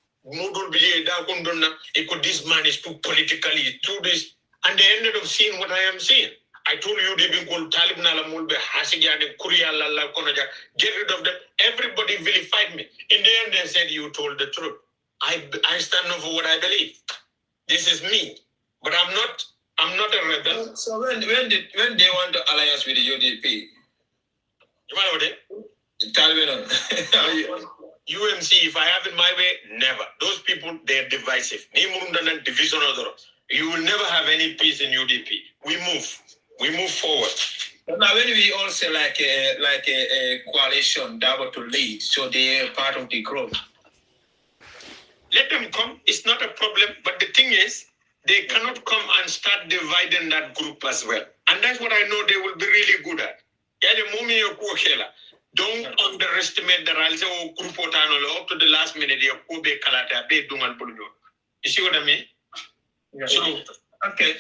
this man is too politically, too this, and they ended up seeing what I am seeing. I told you they've been called Talib Nalamulbe, Hasigyan, Kuriala, Konaja, get rid of them. Everybody vilified me. In the end, they said you told the truth. I stand up for what I believe. This is me. But I'm not a rebel. So when they want to alliance with the UDP? You know what UMC, if I have it my way, never. Those people, they're divisive. You will never have any peace in UDP. We move forward. But now when we all say like a coalition Darboe to lead, so they're part of the group. Let them come. It's not a problem. But the thing is, they cannot come and start dividing that group as well. And that's what I know they will be really good at. Don't underestimate the group up to the last minute. You see what I mean? Yeah. So, okay.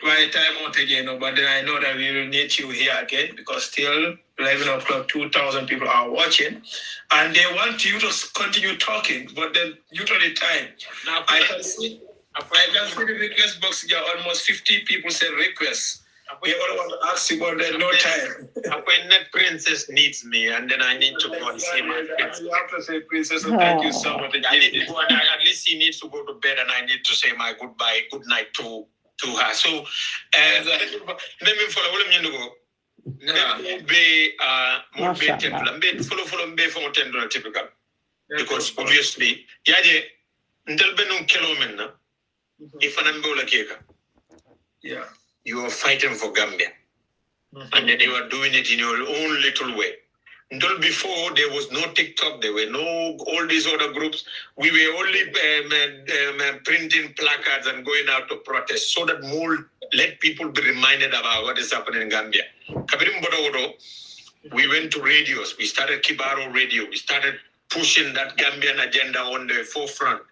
My time again, but then I know that we will need you here again because still 11 o'clock, 2,000 people are watching and they want you to continue talking, but then you to the time. Now, I can see the request box here, almost 50 people say requests. We all want to ask you, but there's no time. Net princess needs me, and then I need to go and see my princess. You have to say princess, so thank you so much. I need to go, and at least he needs to go to bed, and I need to say my good night to her. So, let me follow typical. Because obviously, yeah, you are fighting for Gambia. And then you are doing it in your own little way. Until before, there was no TikTok, there were no all these other groups. We were only printing placards and going out to protest so that more let people be reminded about what is happening in Gambia. We went to radios. We started Barrow Radio. We started pushing that Gambian agenda on the forefront.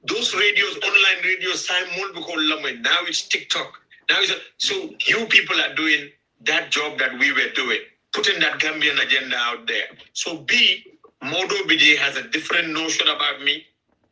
Those radios, online radios, now it's TikTok. So you people are doing that job that we were doing, putting that Gambian agenda out there. So Modo BJ has a different notion about me.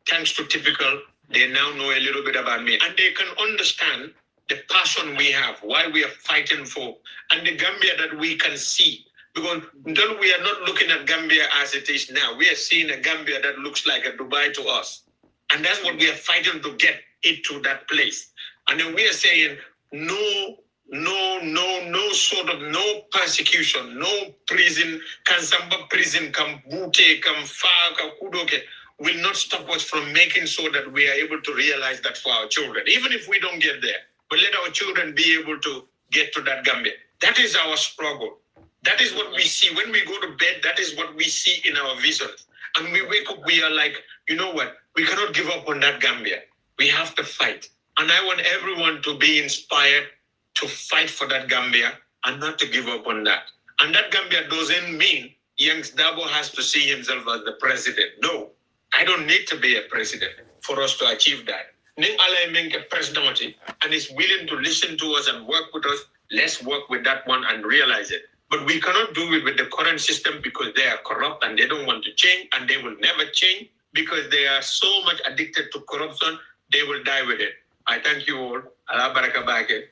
Thanks to Typical, they now know a little bit about me. And they can understand the passion we have, why we are fighting for, and the Gambia that we can see. Because until we are not looking at Gambia as it is now, we are seeing a Gambia that looks like a Dubai to us. And that's what we are fighting to get it to that place. And then we are saying, no no sort of no persecution, no prison, kansamba prison, kambute, kamfa, kudoke will not stop us from making sure that we are able to realize that for our children, even if we don't get there, but let our children be able to get to that Gambia. That is our struggle. That is what we see when we go to bed. That is what we see in our visions. And we wake up, we are like, you know what? We cannot give up on that Gambia. We have to fight. And I want everyone to be inspired to fight for that Gambia and not to give up on that. And that Gambia doesn't mean Yanks Darboe has to see himself as the president. No, I don't need to be a president for us to achieve that. Ning Allah make a president and is willing to listen to us and work with us. Let's work with that one and realize it. But we cannot do it with the current system because they are corrupt and they don't want to change and they will never change because they are so much addicted to corruption, they will die with it. I thank you all. Allah baraka bake.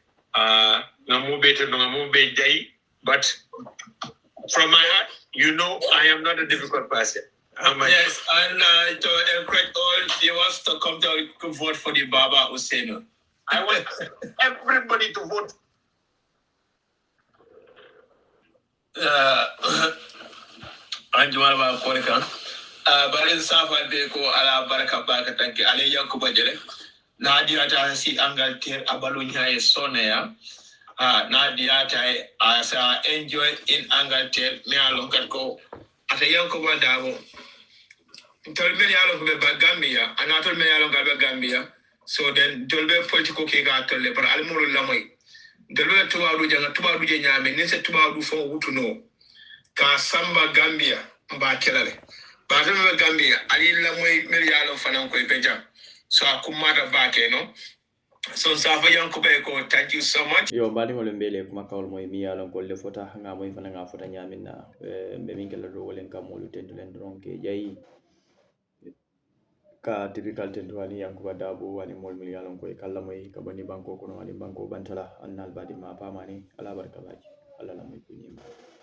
But from my heart, you know I am not a difficult person. Yes, and to encourage all viewers to come to vote for the Baba Hussein. I want everybody to vote. Anjumala ba Korika. Barin safa de ko ala baraka baka tanki ale yankuba jere. Nadia ta si Angleterre abalunya e sonea. Nadia ta asa enjoy in Angleterre me alonkat ko ata yankuba dabo. Tolbe yalo ko be Gambia, anatol me yalo ga be Gambia. So then tolbe political ke ga tolle par almuru lamoy. Tolbe tubaru janga tubaru je nyame ne se tubaru fo wutuno. Ka samba Gambia mba kelale. Ba ta me Gambia ali lamoy me yalo fanan ko beja. So akumata back no. So safa yankuba ko thank you so much. Yo mbadi ngol mbele kuma kawol moy mi yalon ko le fota nga moy fana nga fota nyamina be min kala do wolen kam molu tendulen dronke jayi ka typical tendu wani Yankuba Darboe wani mol mil yalon ko e kala moy ka bani banko kono wani banko bantala annal badi ma pamani ala barka baji ala la moy kunima